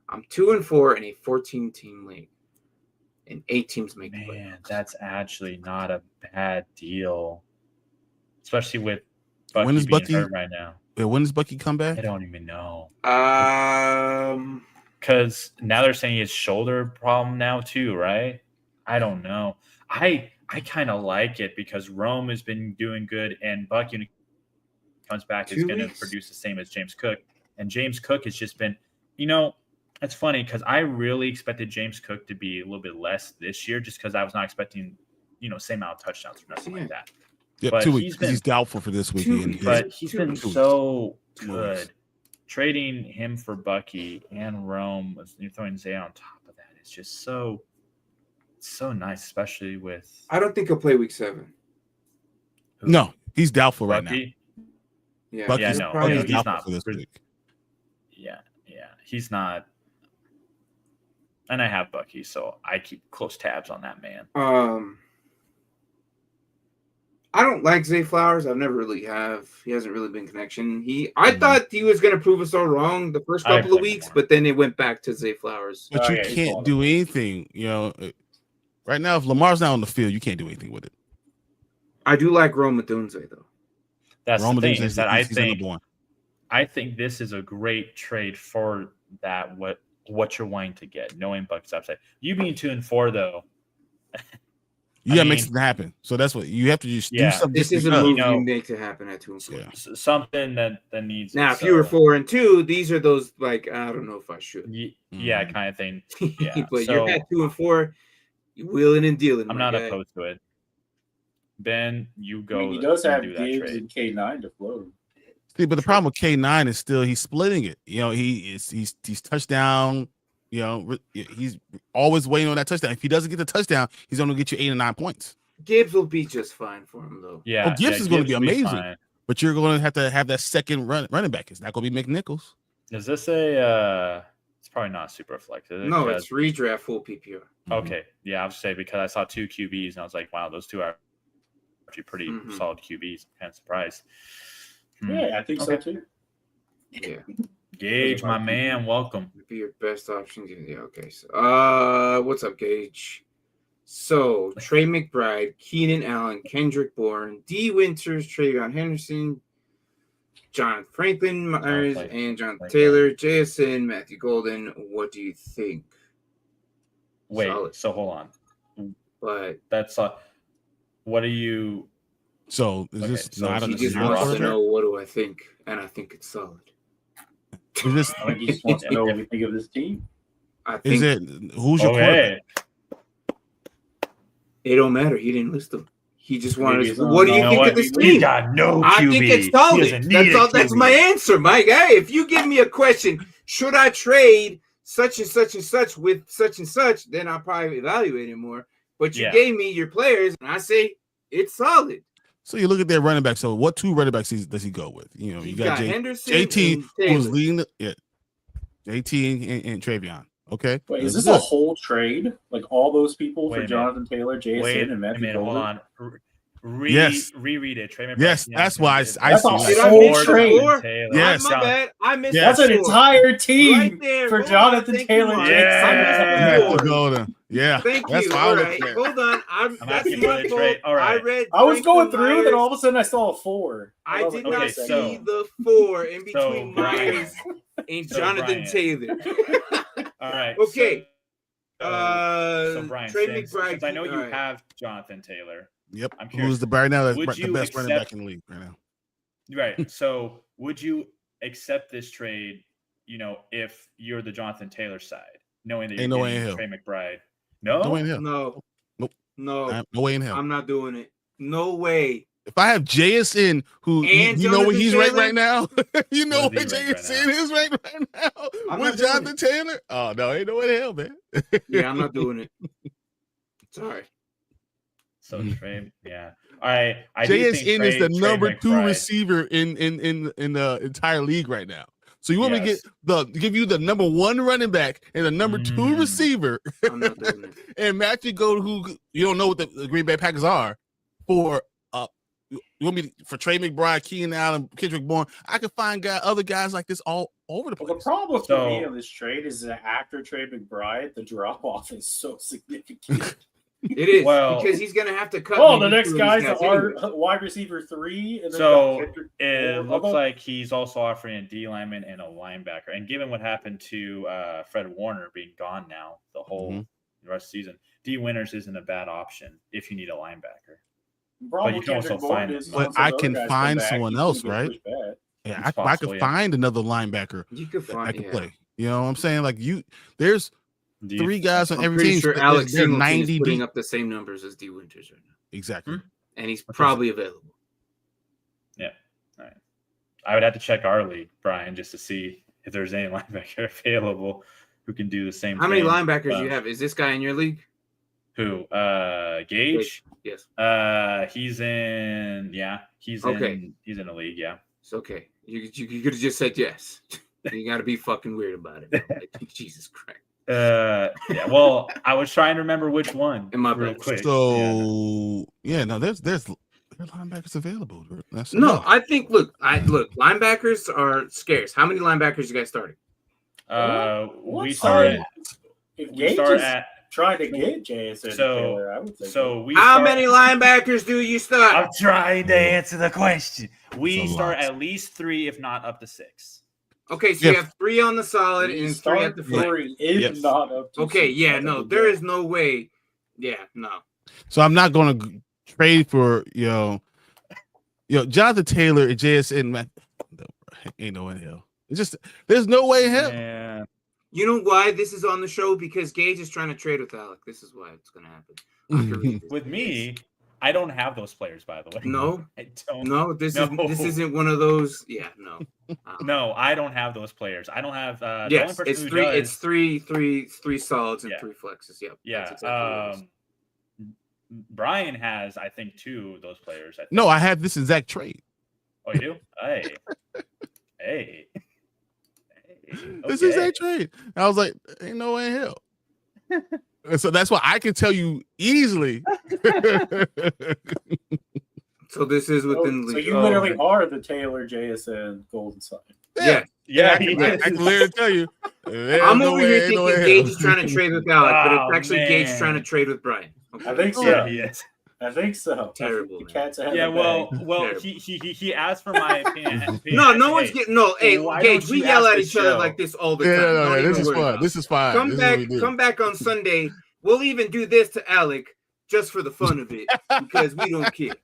I'm 2-4 in a 14-team league, and 8 teams make the playoffs. Man, that's actually not a bad deal, especially with Bucky When is being Bucky hurt right now. When does Bucky come back? I don't even know. Because now they're saying he has shoulder problem now too, right? I don't know. I kind of like it because Rome has been doing good, and Bucky when he comes back is going to produce the same as James Cook. And James Cook has just been, it's funny because I really expected James Cook to be a little bit less this year just because I was not expecting, same amount of touchdowns or nothing like that. Yeah, but 2 weeks. He's doubtful for this week. But he's been so good. Trading him for Bucky and Rome, you're throwing Zay on top of that. It's just so nice, especially with. I don't think he'll play week 7. No, he's doubtful Bucky? right now. Yeah, Bucky's probably he's not for this week. Yeah, he's not. And I have Bucky, so I keep close tabs on that man. I don't like Zay Flowers. I've never really have. He hasn't really been connection. I thought he was going to prove us all wrong the first couple of weeks, but then it went back to Zay Flowers. But you can't do anything. Right now, if Lamar's not on the field, you can't do anything with it. I do like Rome Odunze, though. That's the thing is that I think this is a great trade for that. What you're wanting to get, knowing Bucks upside. You being 2-4 though. You gotta make something happen. So that's what you have to just do something. This is a move you make to happen at 2-4. Yeah. Something that needs. Now, if you were 4-2, these are those like I don't know if I should. Yeah, kind of thing. Yeah, but you're at 2-4, wheeling and dealing. I'm not opposed to it. Ben, you go. He does have Gibbs and K9 to float. See, but the problem with K9 is still he's splitting it. He's touchdown. He's always waiting on that touchdown. If he doesn't get the touchdown, he's only going to get you 8 or 9 points. Gibbs will be just fine for him, though. Yeah, Gibbs is going to be amazing. But you're going to have that second running back. It's not going to be McNichols. Is this a? It's probably not super flex. No, it's redraft full PPR. Okay, yeah, I was say because I saw 2 QBs and I was like, wow, those 2 are actually pretty solid QBs. I'm kind of surprised. Yeah, I think so too. Yeah. Gage, my man, welcome. Be your best option. Yeah, okay. So, what's up, Gage? So, Trey McBride, Keenan Allen, Kendrick Bourne, D. Winters, Travion Henderson, John Franklin Myers, and Jonathan Taylor, JSN, Matthew Golden. What do you think? Wait, solid. So hold on. But that's what are you? So is this? So he just wants to know what do I think, and I think it's solid. Is this? He just wants to know what we think of this team. I think. Is it? Who's your quarterback? It don't matter. He didn't list them. He just wanted. Maybe What do you think of this team? He's got no QB. I think it's He solid. doesn't need That's a all. That's QB. my answer, Mike. Hey, if you give me a question, should I trade such and such and such with such and such, then I'll probably evaluate it more. But you gave me your players, and I say it's solid. So you look at their running back. So what two running backs does he go with? You know, you got Henderson, JT, who's leading the JT and Travion. Okay. Wait, is this a whole trade? Like all those people for Jonathan Taylor, JSN, and Matthew Golden? Hold on. Yes. Reread it. Trey yes, that's why I that's a see whole trade. Yes. My bad. I missed That's an entire team right there. for Jonathan Taylor. Yeah. Thank that's you. why All I right. Hold on. That's my fault. All right. I was going through, then all of a sudden I saw a 4. I did not see the 4 in between Myers and Jonathan Taylor. All right. Okay. So Brian, Trey since McBride. I know you have Jonathan Taylor. Yep. I'm curious. Who's the right now? The best running back in the league right now. Right. So would you accept this trade? You know, if you're the Jonathan Taylor side, knowing that you're getting Trey McBride. No. No way in hell. No. Nope. No. No way in hell. I'm not doing it. No way. If I have JSN, who you know where he's ranked right now, you know where JSN is ranked right now with Jonathan Taylor. Oh no, ain't no way in hell, man. Yeah, I'm not doing it. Sorry. So Trey, yeah. All right. JSN is the number 2 receiver in the entire league right now. So you want me to give you the number 1 running back and the number 2 receiver, I'm not doing it. and Matthew Golden, who you don't know what the Green Bay Packers are, for you want me for Trey McBride, Keenan Allen, Kendrick Bourne? I can find other guys like this all over the place. Well, the problem for me in this trade is that after Trey McBride, the drop off is so significant. It is because he's going to have to cut. Oh, the next guy's our wide receiver 3. And so it looks like he's also offering a D lineman and a linebacker. And given what happened to Fred Warner being gone now the whole rest of the season, D Winters isn't a bad option if you need a linebacker. But you can also find it. But I can find someone else, right? Yeah, I could find another linebacker. You could find. I could play. You know what I'm saying? Like there's 3 guys on every team. Sure Alex they're Singleton 90 is putting deep. up the same numbers as D Winters right now. Exactly. And he's probably available. Yeah. All right. I would have to check our league, Brian, just to see if there's any linebacker available who can do the same thing. How many linebackers do you have? Is this guy in your league? Who? Gage? Yes. He's in he's in a league, yeah. It's okay. You could have just said yes. You gotta be fucking weird about it. Like, Jesus Christ. Yeah. Well, I was trying to remember which one. In my real bad. quick. So there's linebackers available. I think linebackers are scarce. How many linebackers you guys starting? We started. If Gage is trying to get JSN Taylor, I would say. How many linebackers do you start? I'm trying to answer the question. We start at least 3, if not up to 6. Okay, so you have 3 on the solid and 3 at the flex. Not up to 6. There is no way. Yeah, no. So I'm not going to trade for Jonathan Taylor and JSN. Ain't no way in hell. It's just there's no way in hell. Yeah. You know why this is on the show? Because Gage is trying to trade with Alec. This is why it's going to happen. With me, I don't have those players, by the way. No, I don't. No, this isn't one of those. Yeah, no. No, I don't have those players. I don't have. Yes, it's 3. It's three solids and 3 flexes. Yep. Yeah. Exactly Brian has, I think, 2 of those players. No, I have this exact trade. Oh, you do? Hey. This is a trade. I was like, ain't no way in hell. And so that's why I can tell you easily. So this is within the league. So you literally are the Taylor JSN Golden side. Yeah. I can literally tell you. I'm over here thinking Gage is trying to trade with Alec, but it's actually Gage trying to trade with Brian. Okay. I think so. Yeah, he is. I think so. Terrible. He asked for my opinion. No one's getting Hey, Gage, we yell at each other like this all the time. No, this is fun. This is fine. Come back on Sunday. We'll even do this to Alec just for the fun of it because we don't care.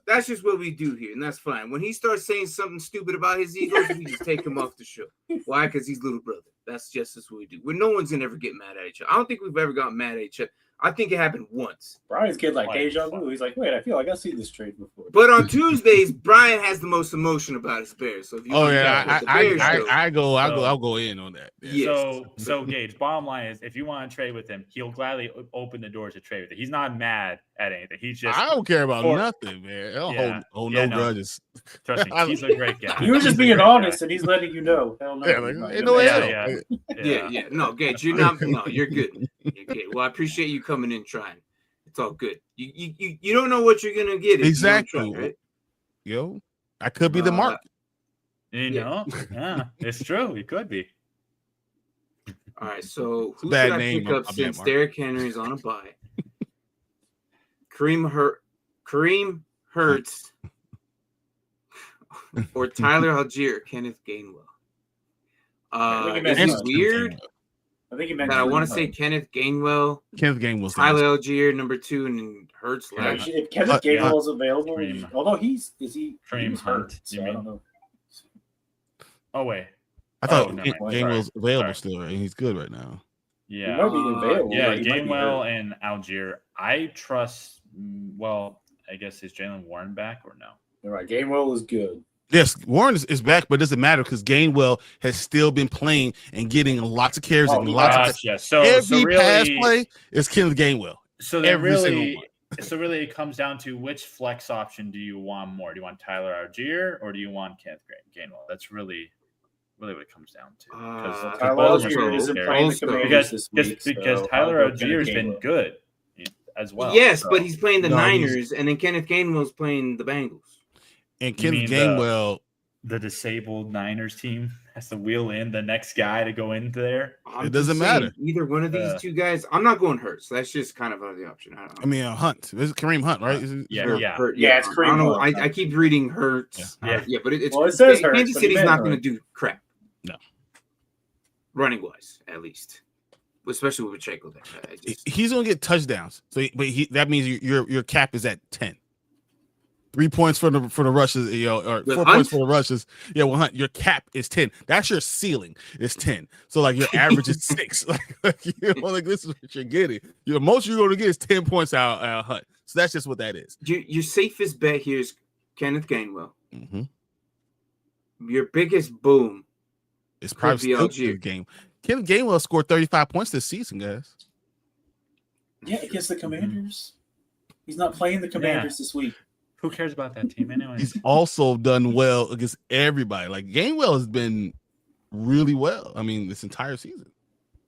That's just what we do here, and that's fine. When he starts saying something stupid about his Eagles, we just take him off the show. Why? Because he's little brother. That's just what we do. No one's gonna ever get mad at each other. I don't think we've ever gotten mad at each other. I think it happened once. Brian's kid like deja vu. He's like, wait, I feel like I've seen this trade before. But on Tuesdays, Brian has the most emotion about his Bears. So if you I'll go in on that. Yeah. So Gage, bottom line is, if you want to trade with him, he'll gladly open the doors to trade with him. He's not mad at anything. He's just I don't care about nothing, man. I don't hold no grudges. Trust me, he's a great guy. He was just being honest, and he's letting you know. Hell no. Yeah. No, Gage, you're not. No, you're good. Okay. Well, I appreciate you coming in trying. It's all good. You don't know what you're gonna get. Exactly. Try, right? Yo, I could be the mark. Yeah, it's true. It could be. All right. So who should I pick up since Derrick Henry's on a bye? Kareem Hurts or Tyler Algier, Kenneth Gainwell. Is it weird? I think he meant. I want to say Kenneth Gainwell. Tyler Algier, number 2, and then Hurts last. If Kenneth Gainwell is available, although he's hurt, so I don't know. Oh wait, I thought Gainwell's available still, right? He's good right now. Yeah, Gainwell and Algier. I trust. Well, I guess is Jalen Warren back or no? You're right. Gainwell is good. Yes, Warren is back, but it doesn't matter because Gainwell has still been playing and getting lots of carries and lots of so every really, pass play is Kenneth Gainwell. So really it comes down to which flex option do you want more? Do you want Tyler Algier or do you want Kenneth Gainwell? That's really what it comes down to. Tyler Algier isn't playing the Commanders this week because Tyler Algier has been good as well. Yes, but he's playing the Niners, and then Kenneth Gainwell's playing the Bengals. And Kenneth Gainwell, the disabled Niners team has to wheel in the next guy to go into there. It doesn't matter. Either one of these two guys. I'm not going Hurts. That's just kind of the option. I mean, Hunt. This is Kareem Hunt, right? It's Kareem Hunt. I keep reading Hurts. Yeah, but it's it says Hurts. Kansas City's not going to do crap. No, running wise, at least. Especially with Pacheco there. He's going to get touchdowns. So, that means your cap is at 10. 3 points for the rushes, or 4 points for the rushes. Yeah, well, Hunt, your cap is 10. That's your ceiling. Is 10. So like your average is 6. Like this is what you're getting. The most you're going to get is 10 points out Hunt. So that's just what that is. Your safest bet here is Kenneth Gainwell. Mm-hmm. Your biggest boom is probably still Kenneth Gainwell. Kenneth Gainwell scored 35 points this season, guys. Yeah, against the Commanders. He's not playing the Commanders this week. Who cares about that team anyway? He's also done well against everybody. Like Gainwell has been really well. I mean, this entire season.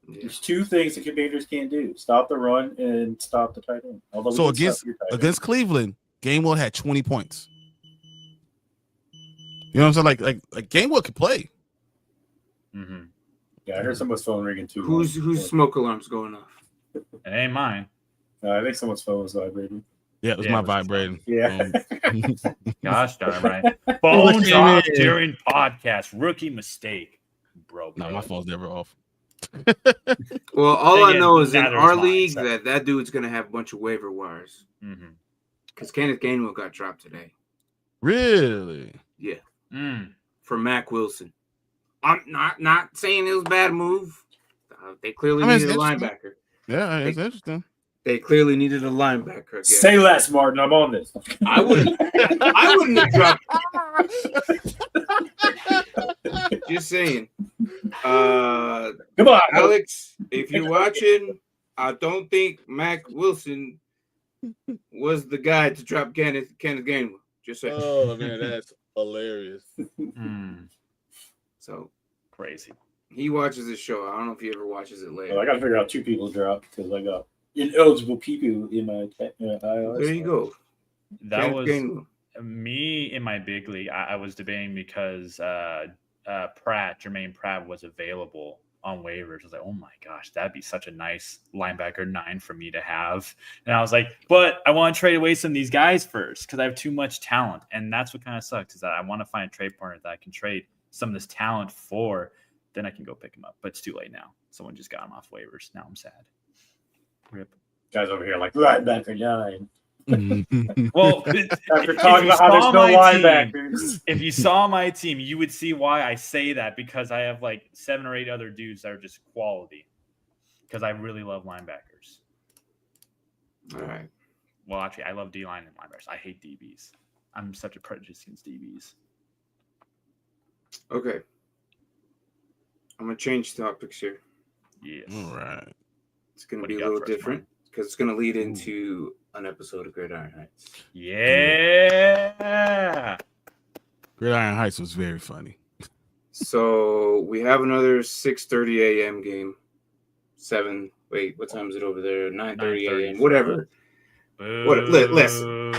There's 2 things the Commanders can't do: stop the run and stop the tight end. So against Cleveland, Gainwell had 20 points. You know what I'm saying? Like Gainwell could play. Mm-hmm. Yeah, I heard someone's phone ringing too. Whose smoke alarm's going off? It ain't mine. I think someone's phone was vibrating. Yeah, it was my vibrating. Yeah. Gosh darn right. Phones off during podcast. Rookie mistake, bro. No, my phone's never off. Well, all I know is in our league that dude's going to have a bunch of waiver wires. Because Kenneth Gainwell got dropped today. Really? Yeah. For Mac Wilson. I'm not saying it was a bad move. They clearly needed a linebacker. Yeah, it's interesting. They clearly needed a linebacker. Again. Say less, Martin. I'm on this. I wouldn't have dropped. Just saying. Goodbye, Alex. If you're watching, I don't think Mac Wilson was the guy to drop Kenneth Gainwell. Just saying. Oh man, that's hilarious. So crazy. He watches this show. I don't know if he ever watches it later. I got to figure out 2 people to drop because I got ineligible people in my iOS. There you go. That Kenneth was Gainwell. Me in my big league. I was debating because Jermaine Pratt was available on waivers. I was like, oh my gosh, that'd be such a nice linebacker 9 for me to have. And I was like, but I want to trade away some of these guys first because I have too much talent. And that's what kind of sucks is that I want to find a trade partner that I can trade some of this talent for. Then I can go pick him up. But it's too late now. Someone just got him off waivers. Now I'm sad. Rip. Guys over here like linebacker 9. Well, after talking about how there's no linebackers. If you saw my team, you would see why I say that because I have like 7 or 8 other dudes that are just quality because I really love linebackers. All right. Well, actually, I love D-line and linebackers. I hate DBs. I'm such a prejudice against DBs. Okay. I'm going to change topics here. Yes. All right. It's going to be a little different because it's going to lead into an episode of Gridiron Heights. Yeah. Gridiron Heights was very funny. So we have another 6:30 a.m. game. What time is it over there? 9:30 a.m. Whatever. Listen.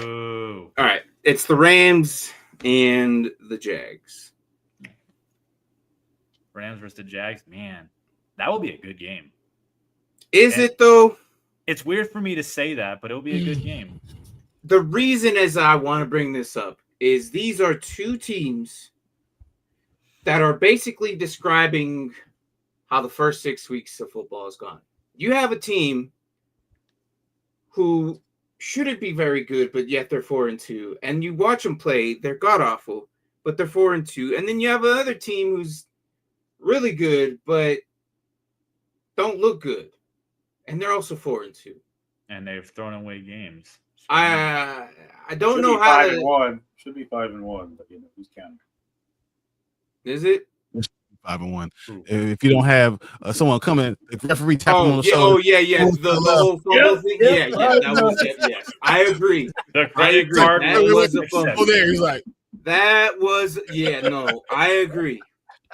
All right. It's the Rams and the Jags. Rams versus the Jags. Man, that will be a good game. Is it, though? It's weird for me to say that, but it'll be a good game. The reason is I want to bring this up is these are two teams that are basically describing how the first 6 weeks of football has gone. You have a team who shouldn't be very good, but yet they're 4-2. And you watch them play, they're god-awful, but they're 4-2. And then you have another team who's really good, but don't look good. And they're also 4-2. And they've thrown away games. So I don't know how to... 5-1. Should be 5-1, but who's counting? Is it? 5-1. If you don't have someone coming, if referee tapping on the shoulder. Oh yeah. The whole fumble thing. Yeah, that was it. Yes, I agree. I agree. That was a fumble. Oh, there he's like. That was no. I agree.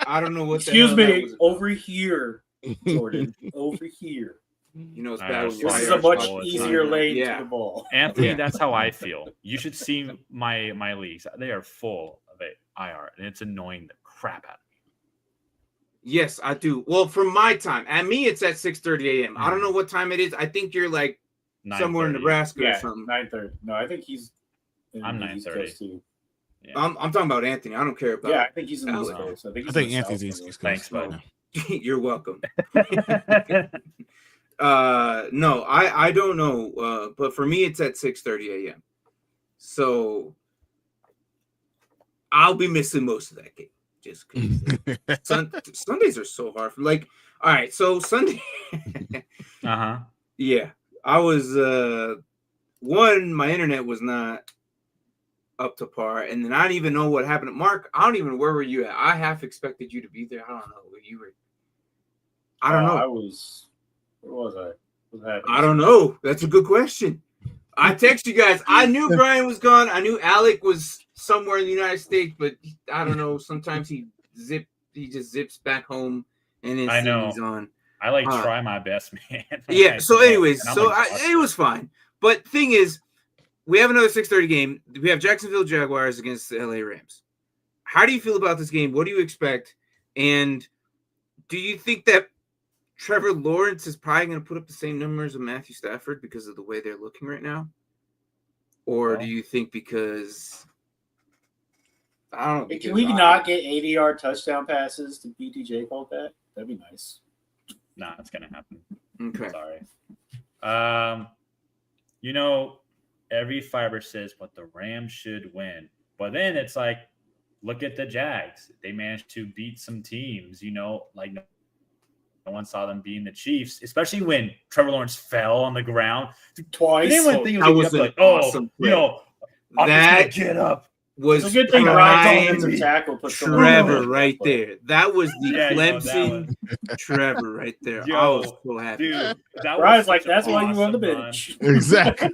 I don't know what. Excuse me, over here, Jordan. Over here. You know it's bad when this is a much easier lane to the ball. Anthony, that's how I feel. You should see my leagues. They are full of IR, and it's annoying the crap out of me. Yes, I do. Well, from my time, at me, it's at 6:30 a.m. I don't know what time it is. I think you're like somewhere in Nebraska or something. 9:30. No, I think he's. I'm 9:30. Yeah. I'm talking about Anthony. I don't care about. Yeah, I think he's in the East Coast. I think Anthony's East Coast. Thanks, bud. You're welcome. No, I don't know. But for me, it's at 6:30 a.m. So I'll be missing most of that game. Just Sundays are so hard. All right, so Sunday. Yeah, I was my internet was not up to par, and then I didn't even know what happened. Mark, I don't even where were you at? I half expected you to be there. I don't know where you were. I don't know. Where was I? What happened? I don't know. That's a good question. I text you guys. I knew Brian was gone. I knew Alec was somewhere in the United States, but I don't know. Sometimes he just zips back home and then he's on. I try my best, man. Yeah. So, anyways, it was fine. But thing is, we have another 6:30 game. We have Jacksonville Jaguars against the LA Rams. How do you feel about this game? What do you expect? And do you think that Trevor Lawrence is probably going to put up the same numbers of Matthew Stafford because of the way they're looking right now? Or do you think because I don't know? Can we not get 80-yard touchdown passes to BTJ called that? That'd be nice. Nah, it's going to happen. Okay. Sorry. Every fiber says, but the Rams should win. But then it's like, look at the Jags. They managed to beat some teams, like no one saw them beating the Chiefs, especially when Trevor Lawrence fell on the ground twice. That was an awesome play. I'm just gonna get up. Was a good thing tackle put Trevor right there. That was the Clemson Trevor right there. I was so happy. Dude, Brian's like, that's why you won the bench. Exactly.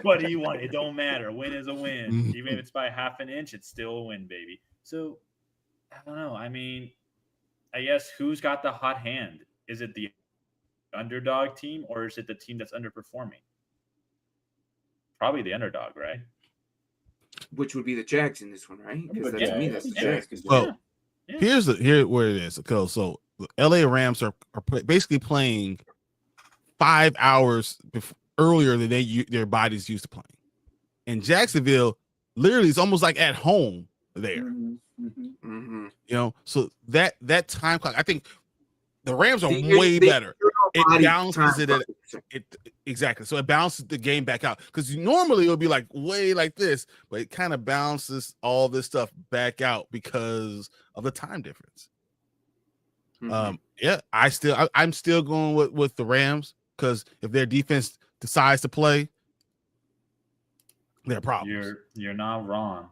What do you want? It don't matter. A win is a win. Even if it's by half an inch, it's still a win, baby. So, I don't know. I mean, I guess who's got the hot hand? Is it the underdog team or is it the team that's underperforming? Probably the underdog, right? Which would be the Jags in this one, right? Because to me, that's the Jags. Well, here's where it is. So the LA Rams are basically playing 5 hours earlier than their bodies used to playing. And Jacksonville literally is almost like at home there. So that time clock, I think the Rams are way better. It balances it exactly. So it balances the game back out because normally it'll be like way like this, but it kind of balances all this stuff back out because of the time difference. I'm still going with the Rams because if their defense decides to play, there are problems. You're not wrong.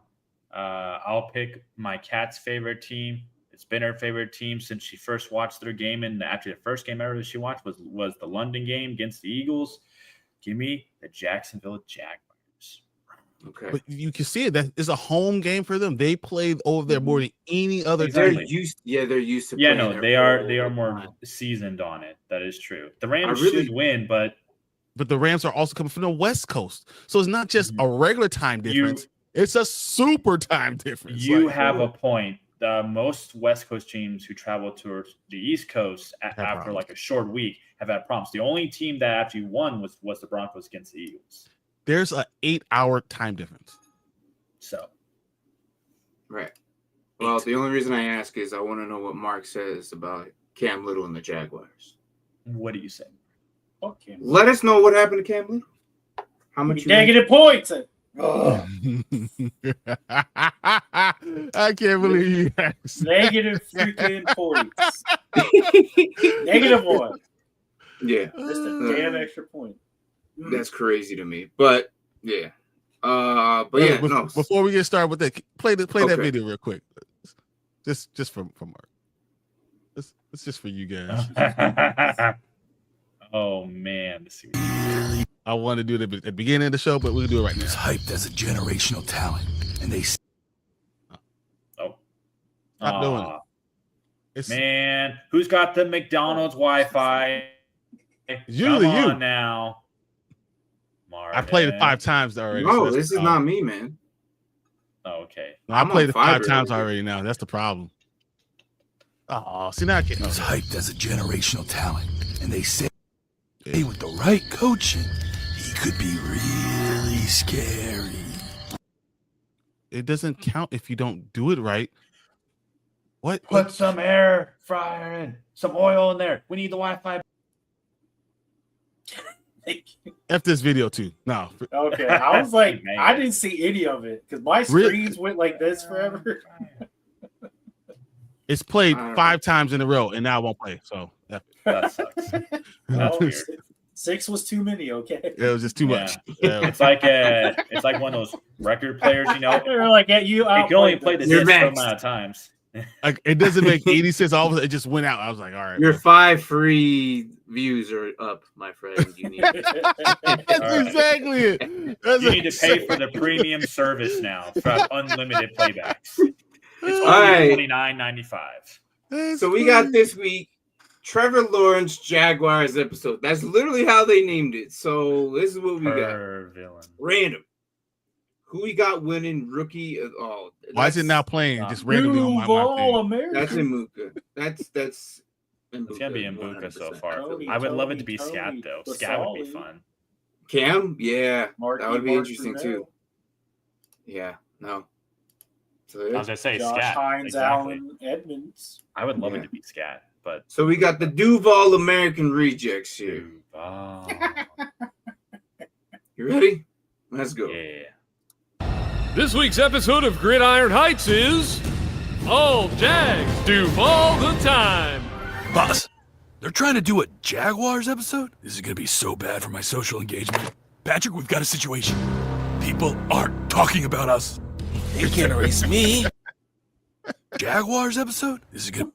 I'll pick my cat's favorite team. It's been her favorite team since she first watched their game, and actually the first game ever that she watched was the London game against the Eagles. Give me the Jacksonville Jaguars. Okay. But you can see it. That is a home game for them. They played over there more than any other Exactly. They're used to Yeah, playing no, there they are all the more time. seasoned on it. That is true. The Rams really- should win, but the Rams are also coming from the West Coast. So it's not just a regular time You- difference. It's a super time difference. you Like, have a point. The most West Coast teams who travel towards the East Coast after problems. like a short week have had problems. The only team that actually won was the Broncos against the Eagles. there's an 8-hour time difference. So Right. Well, the only reason I ask is I want to know what Mark says about Cam Little and the Jaguars. what do you say? Fuck him. Let us know what happened to Cam Little. How much you Negative points. I can't believe you asked. Negative freaking points. -1. Yeah, Just a damn extra point. that's crazy to me. But yeah, but yeah, no. Before we get started with that, play that Okay. video real quick. Just for Mark. It's just for you guys. Oh man, this is- I want to do it at the beginning of the show, but we'll do it right now. He's hyped as a generational talent, and they oh, Stop doing it. Aw, It's man, who's got the McDonald's Wi-Fi? usually Come you. on now. I played it Marvin. 5 times already. No, that's this the is problem. not me, man. Oh, okay. No, I I'm played on it 5 fiber times already. already now. That's the problem. Oh, see now I can't. he's hyped as a generational talent, and they say Yeah. with the right coaching, he could be really scary. It doesn't count if you don't do it right. What? Put some air fryer in, some oil in there. We need the Wi-Fi. F this video too. No. Okay, I was like, Man. I didn't see any of it because my Really? screens went like this forever. It's played I don't 5 times in a row, and now it won't play. So F it. That sucks. That's Oh, weird. 6 was too many. Okay, It was just too much. It's like one of those record players, you know. They're like, yeah, you You can only play the You're disc a next. amount of times. Like it doesn't make any sense. All of a sudden, it just went out. I was like, all right. Your bro. 5 free views are up, my friend. You need That's All right. exactly it. That's You need to pay for the premium service now for unlimited playbacks. It's All right. only $29.95. So we got this week Trevor Lawrence Jaguars episode. That's literally how they named it. So this is what we got. Per villain. Random. Who we got winning rookie? Oh, Why is it now playing just randomly on my Duval thing? America. That's Mbuka. That's It's gonna be Mbuka so far. Tony, I would love it to Tony, be Scat Tony, though. Basali. Scat would be fun. Cam, yeah, Marky that would be Mark interesting Brunell, too. Yeah, no. So, I was gonna say Josh Scat. Hines, Exactly. Allen Edmonds. I would love Yeah. it to be Scat, but so we got the Duval American rejects here. oh, You ready? Let's go. yeah. This week's episode of Gridiron Heights is All Jags Duval the Time. Boss, they're trying to do a Jaguars episode? This is going to be so bad for my social engagement. Patrick, we've got a situation. People aren't talking about us. They can't erase me. Jaguars episode? This is good.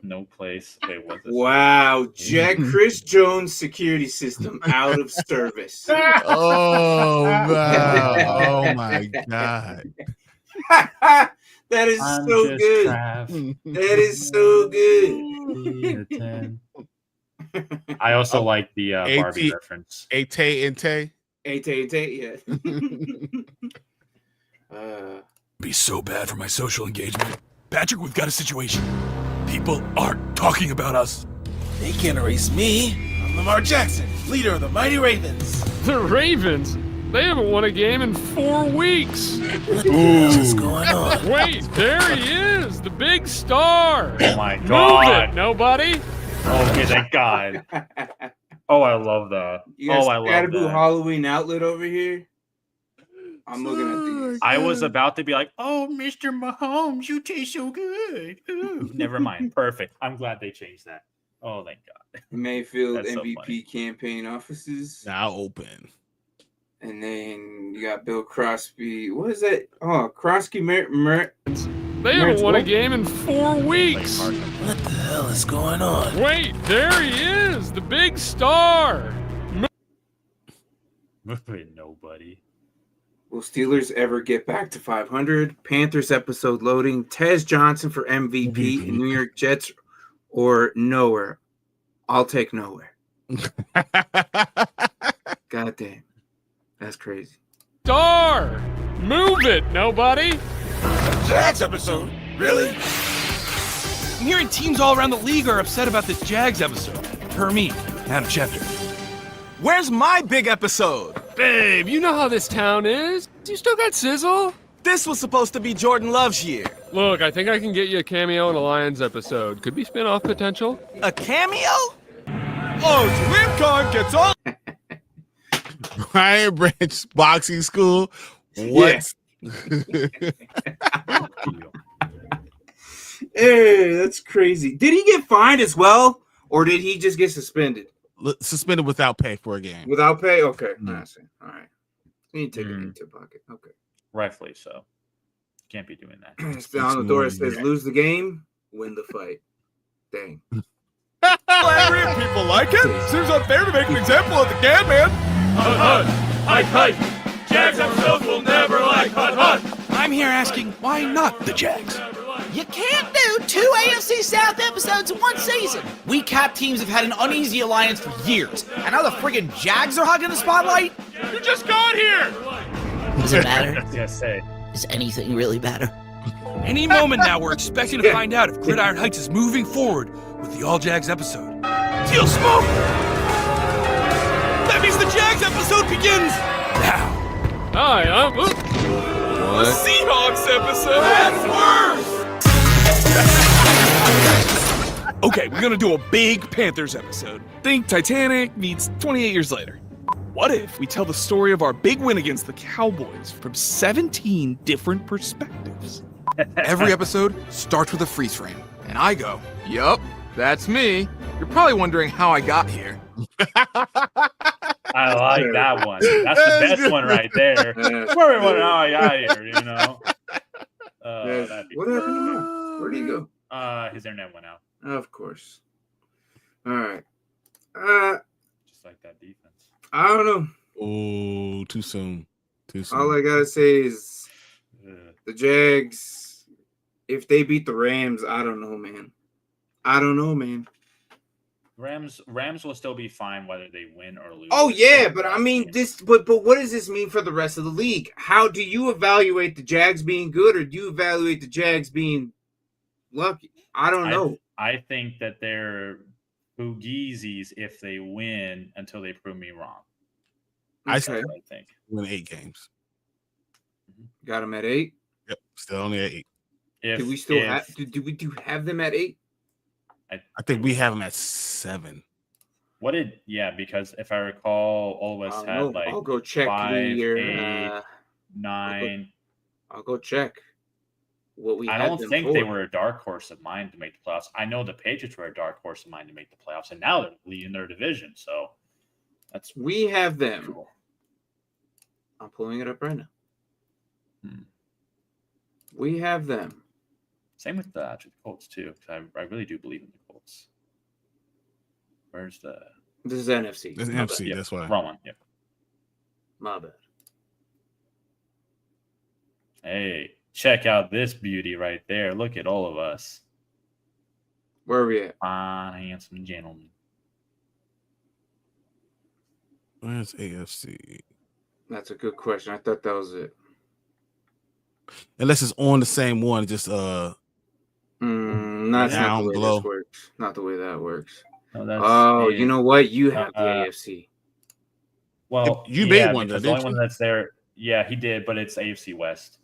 No place. Wait, what's this? Wow, Jack Chris Jones security system out of service. Oh wow! Oh my god! That is I'm so just good. Trav. That is so good. Be a 10. I also like the Barbie AT. reference. Tay and Tay. Yeah. Be so bad for my social engagement. Patrick, we've got a situation. People aren't talking about us. They can't erase me. I'm Lamar Jackson, leader of the mighty Ravens. The Ravens? They haven't won a game in 4 weeks. What the hell is going on? Wait, there he is, the big star. Oh my Move it, god. nobody. Okay, thank God. Oh, I love that. You guys Oh, I love Scatterboo that. Halloween outlet over here. I'm looking at these. I was about to be like, oh, Mr. Mahomes, you taste so good. Ooh. Never mind. Perfect. I'm glad they changed that. Oh, thank God. Mayfield That's so MVP funny. campaign offices. Now open. And then you got Bill Crosby. What is that? Oh, Crosby They haven't won a game in 4 weeks. What the hell is going on? Wait, there he is, the big star. Nobody. Will Steelers ever get back to 500? Panthers episode loading. Tez Johnson for MVP in New York Jets or nowhere. I'll take nowhere. God damn. That's crazy. Star. Move it, nobody. Jags episode? Really? I'm hearing teams all around the league are upset about this Jags episode. Per me, Adam Schefter. Where's my big episode? Babe, you know how this town is. You still got sizzle? This was supposed to be Jordan Love's year. Look, I think I can get you a cameo in a Lions episode. Could be spin-off potential. A cameo? Oh, DreamCon gets all... Brian Branch boxing school. What? Hey, that's crazy. Did he get fined as well? Or did he just get suspended? Suspended without pay for a game. Without pay? Okay. Mm. I see. All right. You need to take it into pocket. Okay. Rightfully so. Can't be doing that. It's on the door. It says, lose the game, win the fight. Dang. Angry and people like it? Seems unfair to make an example of the can man. Hut, hut, hut, hut. Jags episodes will never like hut, hut. I'm here asking, why not the Jags? You can't do 2 AFC South episodes in one season. We Cap teams have had an uneasy alliance for years, and now the friggin' Jags are hogging the spotlight? You just got here. Does it matter? I was gonna say. Does anything really matter? Any moment now, we're expecting to find out if Gridiron Heights is moving forward with the All Jags episode. Teal smoke! That means the Jags episode begins now. Hi, I'm... The Seahawks episode! That's worse! Okay, we're gonna do a big Panthers episode. Think Titanic meets 28 years later. What if we tell the story of our big win against the Cowboys from 17 different perspectives? Every episode starts with a freeze frame, and I go, "Yup, that's me." You're probably wondering how I got here. I like that one. That's the best one right there. Where we went out here, you know. What happened to him? Where'd he go? His internet went out. Of course. All right. Just like that defense. I don't know. Oh, too soon. Too soon. All I gotta say is the Jags, if they beat the Rams, I don't know, man. I don't know, man. Rams will still be fine whether they win or lose. Oh yeah, but I mean but what does this mean for the rest of the league? How do you evaluate the Jags being good, or do you evaluate the Jags being lucky? I don't know. I think that they're boogiesies if they win until they prove me wrong. I think win 8 games. Got them at 8. Yep, still only at 8. Do we still have? Do we have them at 8? I think we have them at 7. Because if I recall, all of us had like I'll go check 5, 8, 9. I'll go check what we. I don't think they were a dark horse of mine to make the playoffs. I know the Patriots were a dark horse of mine to make the playoffs, and now they're leading their division. So we have them. Cool. I'm pulling it up right now. We have them. Same with the Colts too. I really do believe in the Colts. Where's the? This is NFC. This is NFC. Yep. That's why. Wrong one. Yep. My bad. Hey, check out this beauty right there. Look at all of us. Where are we at? Fine, handsome gentlemen. Where's AFC? That's a good question. I thought that was it. Unless it's on the same one, just that's not the way this works. Not the way that works. No, you know what? You have the AFC. Well, you made one. The only one that's there. Yeah, he did, but it's AFC West.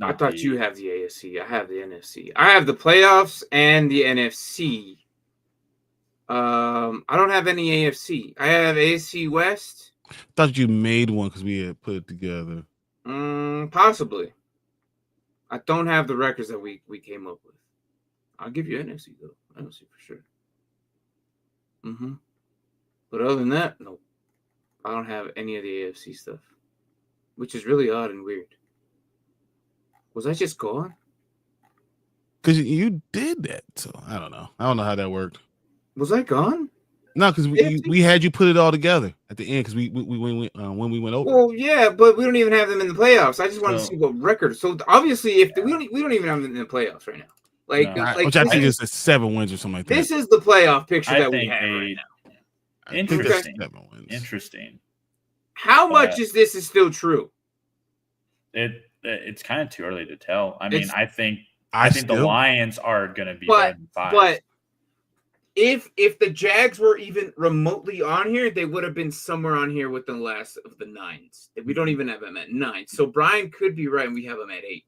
I thought you have the AFC. I have the NFC. I have the playoffs and the NFC. I don't have any AFC. I have AFC West. I thought you made one because we had put it together. Possibly. I don't have the records that we came up with. I'll give you NFC though. NFC for sure. Mm-hmm. But other than that, no. I don't have any of the AFC stuff, which is really odd and weird. Was I just gone? Because you did that. So I don't know. I don't know how that worked. Was I gone? No, because we had you put it all together at the end because when we went over. Well, yeah, but we don't even have them in the playoffs. I just wanted to see what record. So obviously, if we don't even have them in the playoffs right now. Which I think is 7 wins or something like that. This is the playoff picture that we have right now. Interesting. How much is this is still true? It's kind of too early to tell. I mean, I think the Lions are going to be better than 5. But if the Jags were even remotely on here, they would have been somewhere on here with the last of the 9s. We don't even have them at 9. So Brian could be right, and we have them at 8.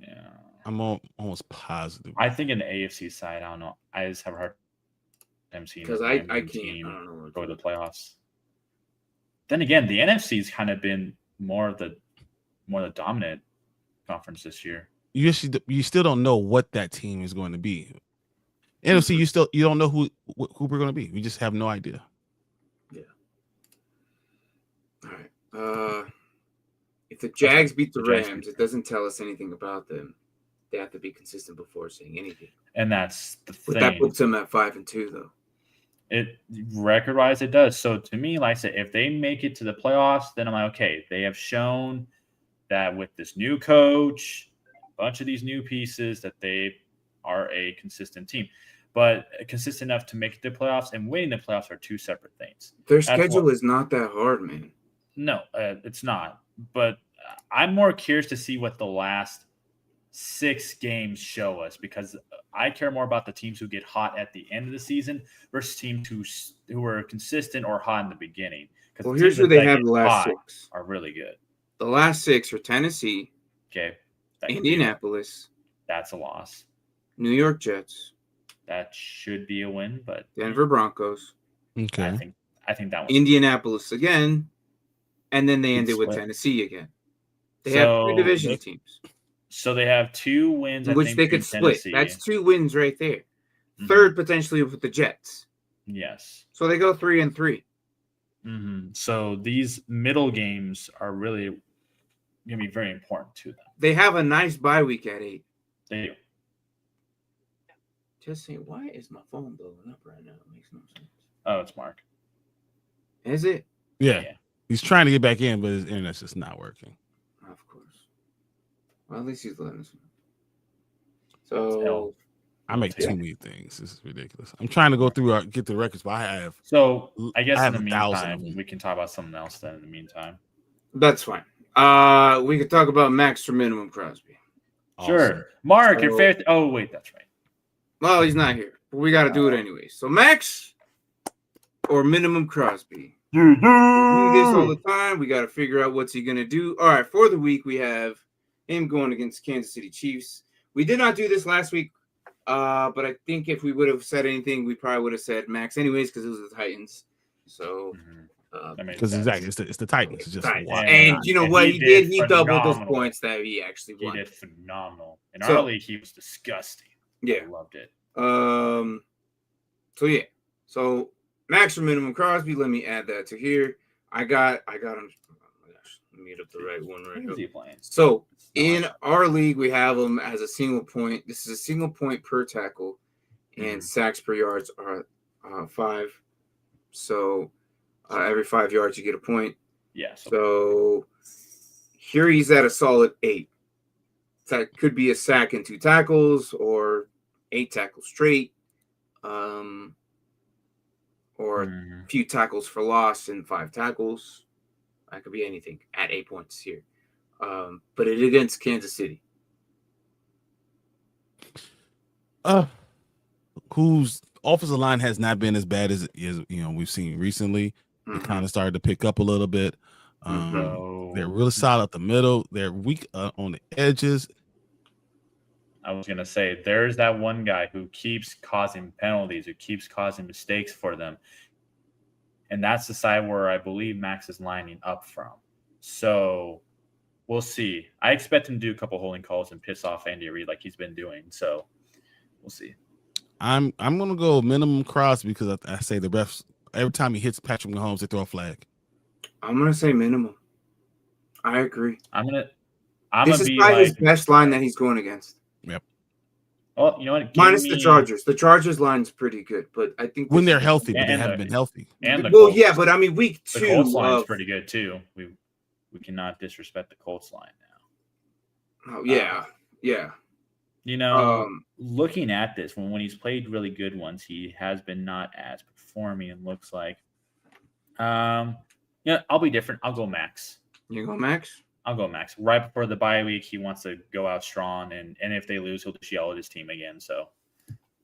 Yeah, I'm almost positive. I think in the AFC side, I don't know. I just have a hard time seeing because I can't. I don't know. Go to the playoffs. Then again, the NFC's kind of been more the dominant conference this year. You still don't know what that team is going to be. NFC, you don't know who we're going to be. We just have no idea. Yeah. All right. If the Jags beat the Rams, it doesn't tell us anything about them. They have to be consistent before saying anything. And that's the thing. But that puts them at 5-2, though. It record-wise, it does. So to me, like I said, if they make it to the playoffs, then I'm like, okay, they have shown that with this new coach, a bunch of these new pieces, that they are a consistent team. But consistent enough to make it to the playoffs and winning the playoffs are two separate things. Their schedule is not that hard, man. No, it's not. But I'm more curious to see what the last 6 games show us, because I care more about the teams who get hot at the end of the season versus teams who are consistent or hot in the beginning. Well, here's who they have the last 6. Are really good. The last 6 are Tennessee. Okay. Indianapolis. That's a loss. New York Jets. That should be a win, but Denver Broncos. Okay. I think that one. Indianapolis again. And then they ended with Tennessee again. They have 2 division teams. So they have 2 wins, which they could split. That's 2 wins right there. Mm-hmm. Third potentially with the Jets. Yes. So they go 3-3. Mm-hmm. So these middle games are really going to be very important to them. They have a nice bye week at 8. They do. Just saying, why is my phone blowing up right now? It makes no sense. Oh, it's Mark. Is it? Yeah. He's trying to get back in, but his internet's just not working. Of course. Well, at least he's letting us know. So I make too many things. This is ridiculous. I'm trying to go through get the records, but I have. So I guess in the meantime, we can talk about something else then in the meantime. That's fine. We could talk about Max for minimum Crosby. Sure. Awesome. Mark, your favorite. Oh, wait, that's right. Well, he's not here, but we got to do it anyway. So Max or minimum Crosby. We do this all the time. We got to figure out what's he going to do. All right, for the week, we have him going against Kansas City Chiefs. We did not do this last week, but I think if we would have said anything, we probably would have said Max anyways because it was the Titans. So, because exactly, it's the Titans. It's just and you know what he did? He doubled those points that he actually won. He did phenomenal. In our league, he was disgusting. Yeah, I loved it. So Max for minimum Crosby. Let me add that to here. I got him. Oh my gosh, let me get up the right one right here. So in our league, we have him as a single point. This is a single point per tackle, and sacks per yards are 5. So every 5 yards you get a point. Yeah. So here he's at a solid 8. That could be a sack and 2 tackles, or 8 tackles straight, or a few tackles for loss and 5 tackles. That could be anything at 8 points here. But it against Kansas City. Whose offensive line has not been as bad as we've seen recently. It kind of started to pick up a little bit. They're really solid up the middle. They're weak on the edges. I was going to say, there's that one guy who keeps causing penalties, who keeps causing mistakes for them. And that's the side where I believe Max is lining up from. So we'll see. I expect him to do a couple holding calls and piss off Andy Reid like he's been doing. So we'll see. I'm gonna go minimum Crosby because I say the refs every time he hits Patrick Mahomes, they throw a flag. I'm gonna say minimum. I agree. This is probably his best line that he's going against. Yep. Well, you know what? Minus the Chargers. The Chargers line is pretty good, but I think when they're healthy, but they haven't been healthy. And the Colts. Yeah, but I mean, week 2. The Colts line is pretty good too. We cannot disrespect the Colts line now. Oh yeah, yeah. You know, looking at this, when he's played really good ones, he has been not as performing. It looks like. Yeah, I'll be different. I'll go max. You go max? I'll go max. Right before the bye week, he wants to go out strong, and if they lose, he'll just yell at his team again. So,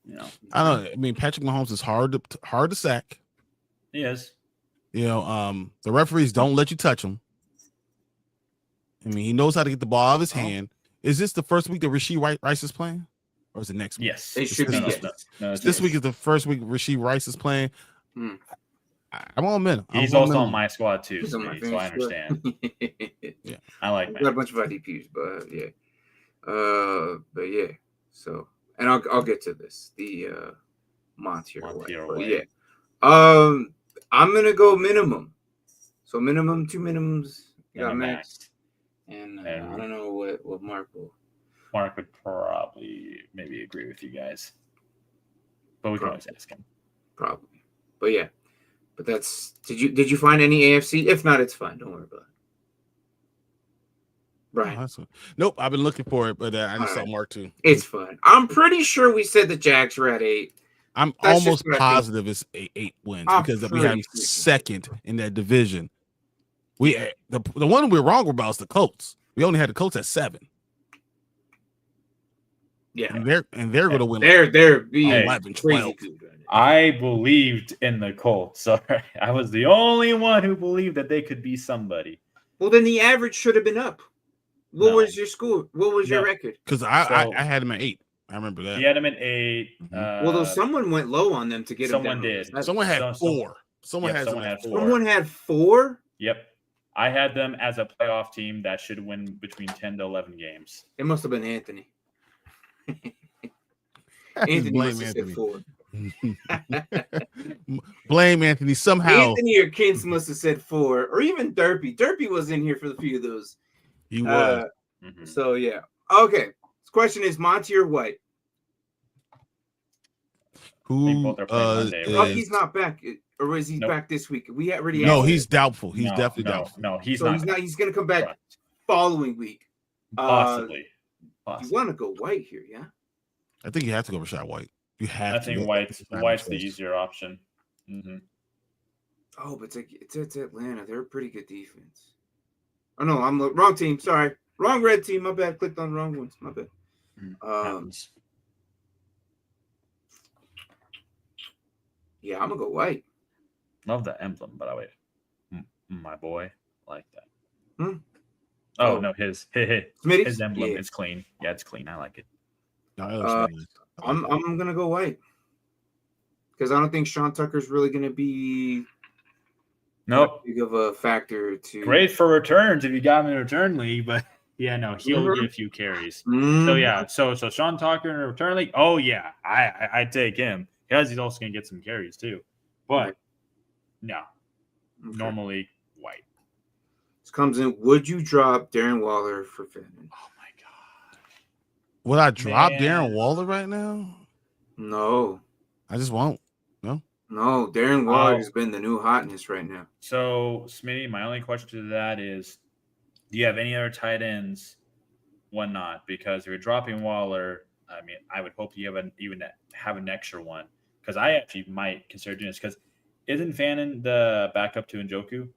you know, I don't know. I mean, Patrick Mahomes is hard to sack. He is. You know, the referees don't let you touch him. I mean, he knows how to get the ball out of his hand. Is this the first week that Rashee Rice is playing, or is it next week? Yes, it should be. This week is the first week Rashee Rice is playing. I'm on minimum. He's also on my squad too, so I understand. Yeah, I like that. Got a bunch of IDPs, but yeah. So, and I'll get to this. The Montier way. Yeah. I'm gonna go minimum. So minimum, 2 minimums. You got max. And I don't know what Mark will. Mark would probably maybe agree with you guys, but we can always ask him. Probably, but yeah. But that's did you find any AFC? If not, it's fine. Don't worry about it. Right. Nope. I've been looking for it, but I just saw Mark too. It's fine. I'm pretty sure we said the Jags were at 8. I'm almost positive it's 8 wins because we have second in that division. We the one we're wrong about is the Colts. We only had the Colts at 7. Yeah, and they're going to win. They're being 11, 12. I believed in the Colts. So I was the only one who believed that they could be somebody. Well, then the average should have been up. What was your score? What was your record? Because I had him at 8. I remember that. You had him at 8. Well, someone went low on them to get him down. Someone did. Someone had 4. Someone had 4. Someone had 4? Yep. I had them as a playoff team that should win between 10 to 11 games. It must have been Anthony. Anthony must have said 4. Blame Anthony somehow. Anthony or Kins must have said 4, or even Derpy. Derpy was in here for the few of those. He was. So yeah. Okay. This question is Monty or White? Who? He's not back, or is he back this week? We already. No, he's doubtful. He's definitely doubtful. No, he's not. He's going to come back following week. Possibly. You want to go White here, yeah? I think you have to go Rashad White. You have. I think White's the easier option. Oh, but it's Atlanta. They're a pretty good defense. Oh no, I'm the wrong team. Sorry, wrong red team. My bad. Clicked on the wrong ones. My bad. Yeah, I'm gonna go White. Love the emblem, by the way. My boy, like that. Oh no, his emblem is clean. Yeah, it's clean. I like it. I'm gonna go White because I don't think Sean Tucker's really gonna be big of a factor to. Great for returns if you got him in a return league, but yeah, no, he'll get a few carries. So yeah, so Sean Tucker in a return league. Oh yeah, I take him because he's also gonna get some carries too. But no, normally White. This comes in. Would you drop Darren Waller for Fannin? Oh my god. Would I drop Darren Waller right now? No. I just won't. No, Darren Waller has been the new hotness right now. So, Smitty, my only question to that is, do you have any other tight ends? One not, because if you're dropping Waller, I mean, I would hope you have an extra one, because I actually might consider doing this, because isn't Fannin the backup to Njoku?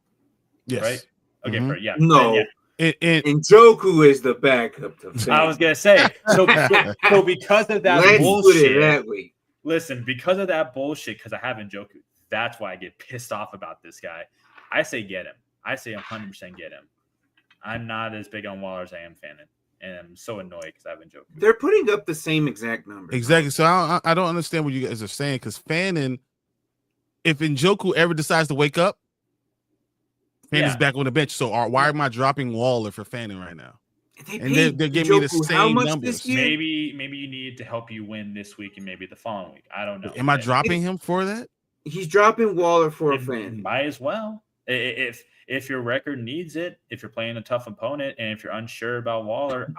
Yes. Right? Okay, yeah. No. Njoku is the backup to Fannin. I was going to say, so because of that bullshit. Put it that way. Listen, because of that bullshit, because I have Njoku, that's why I get pissed off about this guy. I say get him. I say 100% get him. I'm not as big on Waller as I am Fannin, and I'm so annoyed because I have Njoku. They're putting up the same exact numbers. Exactly. So I don't understand what you guys are saying, because Fannin, if Njoku ever decides to wake up, Fannin's back on the bench. So why am I dropping Waller for Fannin right now? And they're giving me the same numbers. Maybe you need to help you win this week and maybe the following week. I don't know. Am I dropping him for that? He's dropping Waller for a fan. Might as well. If your record needs it, if you're playing a tough opponent, and if you're unsure about Waller,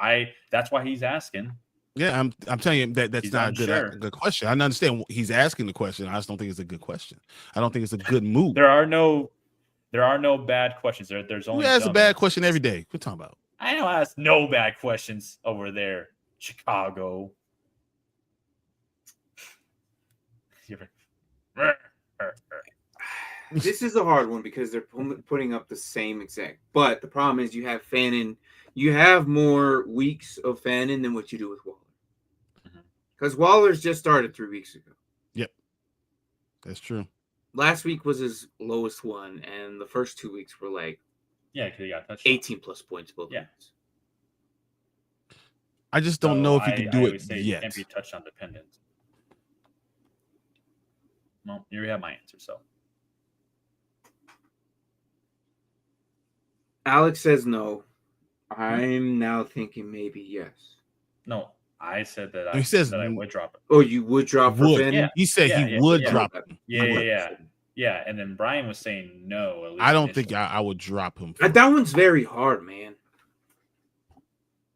that's why he's asking. Yeah, I'm telling you that's he's not a good question. I understand he's asking the question. I just don't think it's a good question. I don't think it's a good move. There are no bad questions. There's only. Who asks a bad question every day? What talking about? I don't ask no bad questions over there, Chicago. This is a hard one because they're putting up the same exact. But the problem is you have Fannin. You have more weeks of Fannin than what you do with Waller. Because Waller's just started 3 weeks ago. Yep. That's true. Last week was his lowest one, and the first 2 weeks were like because he got touched. 18 plus points both. Yeah. Weeks. I just don't know if he can do it yet. He can't be touchdown dependent. Well, here we have my answer. So Alex says no. I'm now thinking maybe yes. No, I said that. He says that I would drop it. Oh, you would drop for Fannin? Yeah. He said he would drop it. Yeah. And then Brian was saying no. At least I don't think I would drop him. That one's very hard, man.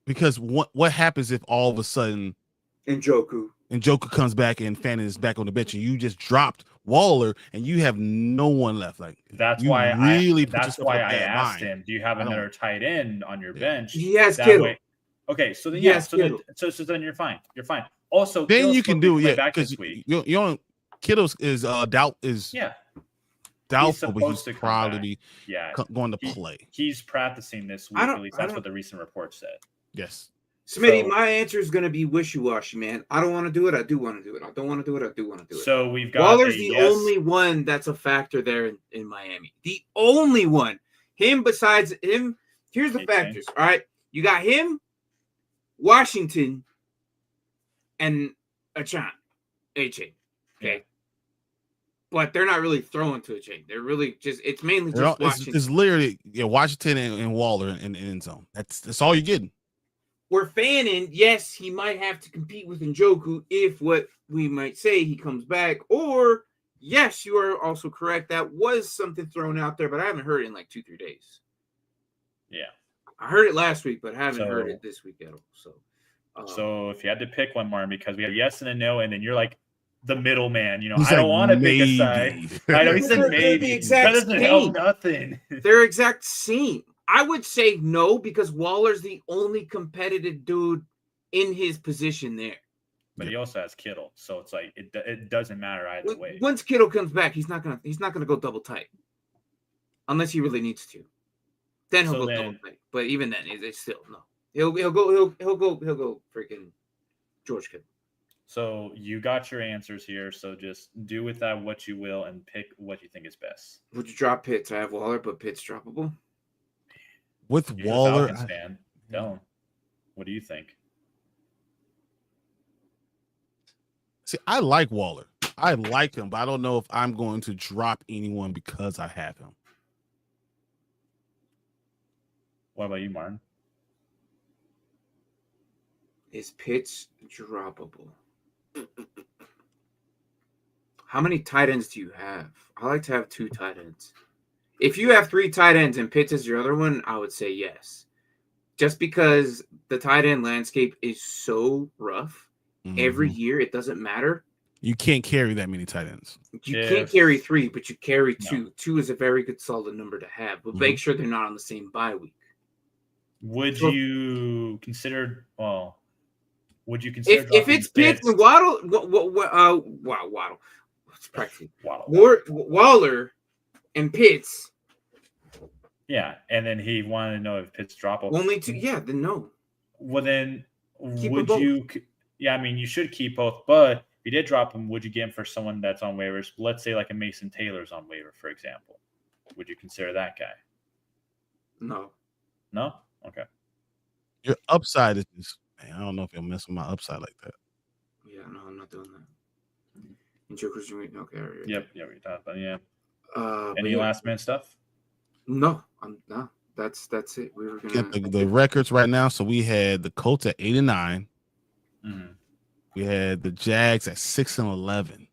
Because what happens if all of a sudden Njoku comes back and Fannin is back on the bench and you just dropped Waller and you have no one left? Like that's why I asked him, do you have another tight end on your bench? He has Kittle. Okay, so then so then you're fine. You're fine. Also, then Kittle's you can do because you don't. Kittle is doubtful, but he's probably going to play. He's practicing this week. At least that's what the recent report said. Yes. Smitty, my answer is going to be wishy-washy, man. I don't want to do it. I do want to do it. I don't want to do it. I do want to do it. So we've got Waller's the only one that's a factor there in Miami. The only one. Him besides him. Here's the factors. All right. You got him, Washington, and Achane. Okay. Yeah. But they're not really throwing to Achane. They're really it's mainly just Washington. It's literally Washington and Waller in the end zone. That's all you're getting. We're Fannin, yes, he might have to compete with Njoku if what we might say he comes back. Or, yes, you are also correct. That was something thrown out there, but I haven't heard it in like 2-3 days. Yeah. I heard it last week, but haven't heard it this week at all. So if you had to pick one more, because we have yes and a no, and then you're like the middleman, He's I don't want to pick a side. I know he said maybe. That doesn't help nothing. They're exact same. I would say no because Waller's the only competitive dude in his position there. But he also has Kittle, so it's like it doesn't matter either way. Once Kittle comes back, he's not gonna go double tight, unless he really needs to. Then he'll go double tight. But even then, it's still no. He'll go freaking George Kittle. So you got your answers here. So just do with that what you will and pick what you think is best. Would you drop Pitts? I have Waller, but Pitts droppable. With Waller, Dylan, what do you think? See, I like Waller. I like him, but I don't know if I'm going to drop anyone because I have him. What about you, Martin? Is Pitts droppable? How many tight ends do you have? I like to have 2 tight ends. If you have 3 tight ends and Pitts is your other one, I would say yes. Just because the tight end landscape is so rough every year, it doesn't matter. You can't carry that many tight ends. You can't carry 3, but you carry 2. 2 is a very good solid number to have, but make sure they're not on the same bye week. Would you consider? Well, would you consider if it's Pitts and Waddle? Waddle. It's practically Waller and Pitts. Yeah, and then he wanted to know if Pitts drop off. Only 2. Yeah, then no. Well, then would you? Yeah, I mean, you should keep both. But if you did drop him, would you get him for someone that's on waivers? Let's say like a Mason Taylor's on waiver, for example. Would you consider that guy? No. No. Okay. Your upside is just, man, I don't know if you'll mess with my upside like that. Yeah, no, I'm not doing that. And Joker's doing okay. Yep, we talked about Any last minute stuff? No, I'm not. That's it. We were Get gonna the records right now. So we had the Colts at 8-9. Mhm. We had the Jags at 6-11.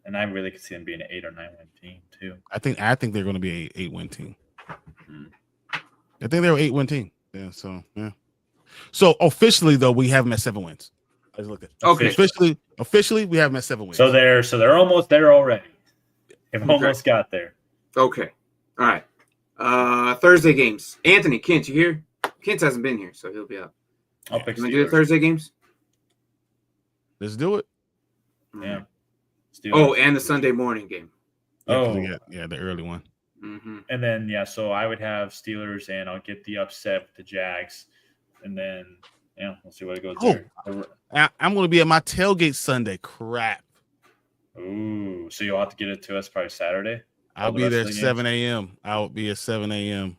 And I really could see them being an 8 or 9 win team too. I think they're going to be a 8-win team. Hmm. I think they're an 8-win team. Yeah. So yeah. So officially though, we have them at 7 wins. Let's look at Okay. Officially, we have them at 7 wins. So they're almost there already. They've almost got there. Okay. All right. Thursday games. Anthony, Kent, you here? Kent hasn't been here, so he'll be up. I'll pick Can we do the Thursday games? Let's do it. Yeah. Oh, and the Sunday morning game. Yeah, the early one. Mm-hmm. And then so I would have Steelers, and I'll get the upset with the Jags, and then we'll see what it goes there. I'm going to be at my tailgate Sunday. Crap. Ooh, so you'll have to get it to us probably Saturday. I'll be there at 7 a.m. I'll be at 7 a.m.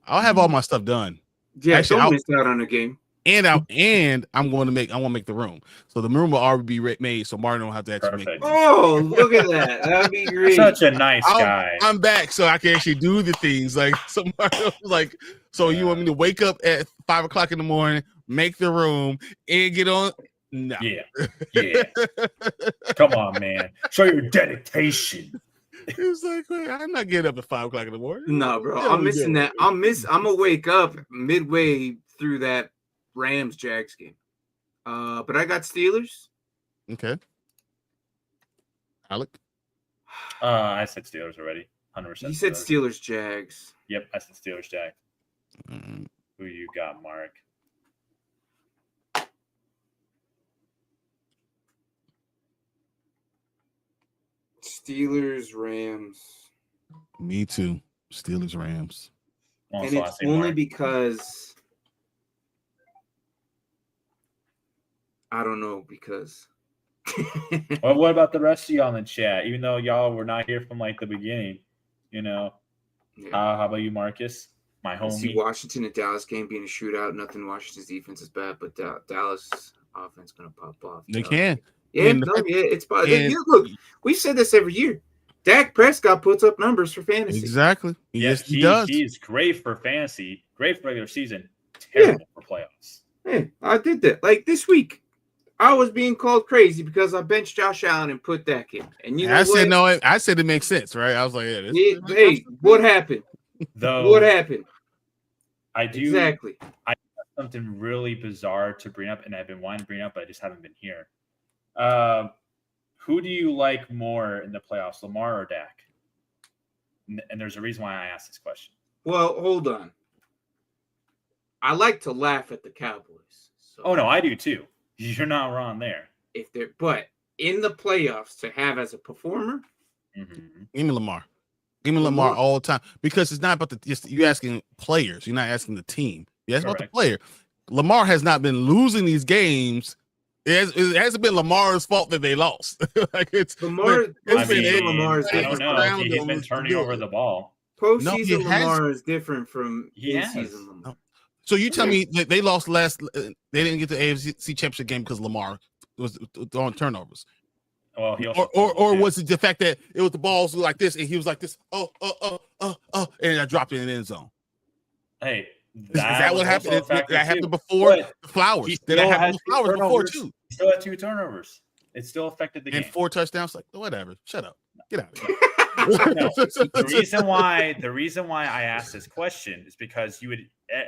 I'll have all my stuff done. Yeah, actually, don't miss out on the game. And I'm going to make the room. So the room will already be made, so Martin don't have to actually make it. Oh, look at that. That'd be great. Such a nice guy. I'm back, so I can actually do the things. Like so Martin was like, so you want me to wake up at 5 o'clock in the morning, make the room, and get on? No. Yeah. Come on, man. Show your dedication. It's like, wait, I'm not getting up at 5 o'clock in the morning. No, bro. I'm missing that. I'm gonna wake up midway through that Rams Jags game. But I got Steelers. Okay. Alec? I said Steelers already. 100%. He said Steelers Jags. Yep, I said Steelers Jags. Who you got, Mark? Steelers Rams. Me too. Steelers Rams. And it's only because I don't know because. Well, what about the rest of y'all in the chat? Even though y'all were not here from like the beginning, how about you, Marcus? My homie. See Washington and Dallas game being a shootout. Nothing Washington's defense is bad, but Dallas offense gonna pop off. They can. Yeah, it's possible. Look, we said this every year. Dak Prescott puts up numbers for fantasy. Exactly. Yes, he does. He's great for fantasy, great for regular season, terrible for playoffs. Hey, I did that. Like this week, I was being called crazy because I benched Josh Allen and put Dak in. And you know I said it makes sense, right? I was like, what happened? What happened? I do exactly. I have something really bizarre to bring up, and I've been wanting to bring up, but I just haven't been here. Who do you like more in the playoffs, Lamar or Dak? And there's a reason why I asked this question. Well, hold on. I like to laugh at the Cowboys. So oh no, I do too. You're not wrong there. But in the playoffs to have as a performer, give me Lamar. Give me Lamar all the time because it's not about you're asking players. You're not asking the team. You're asking about the player. Lamar has not been losing these games. It hasn't been Lamar's fault that they lost. Like it's Lamar. Lamar's I don't know. He's been turning over the ball. Postseason Lamar is different from in-season Lamar. So you tell me that they lost they didn't get the AFC Championship game because Lamar was throwing turnovers. Well, or was it the fact that it was the balls like this and he was like this, and I dropped it in the end zone? Hey, is that what happened? That happened before the Flowers. Did that happen with Flowers before too? He still had 2 turnovers. It still affected the game. And 4 touchdowns. Like whatever. Shut up. Get out of here. No, the reason why I asked this question is because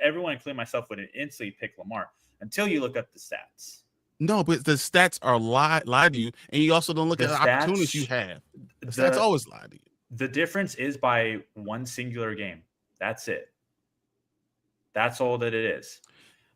everyone, including myself, would instantly pick Lamar until you look up the stats. No, but the stats are lie to you, and you also don't look at the opportunities you have. The stats always lie to you. The difference is by one singular game. That's it. That's all that it is.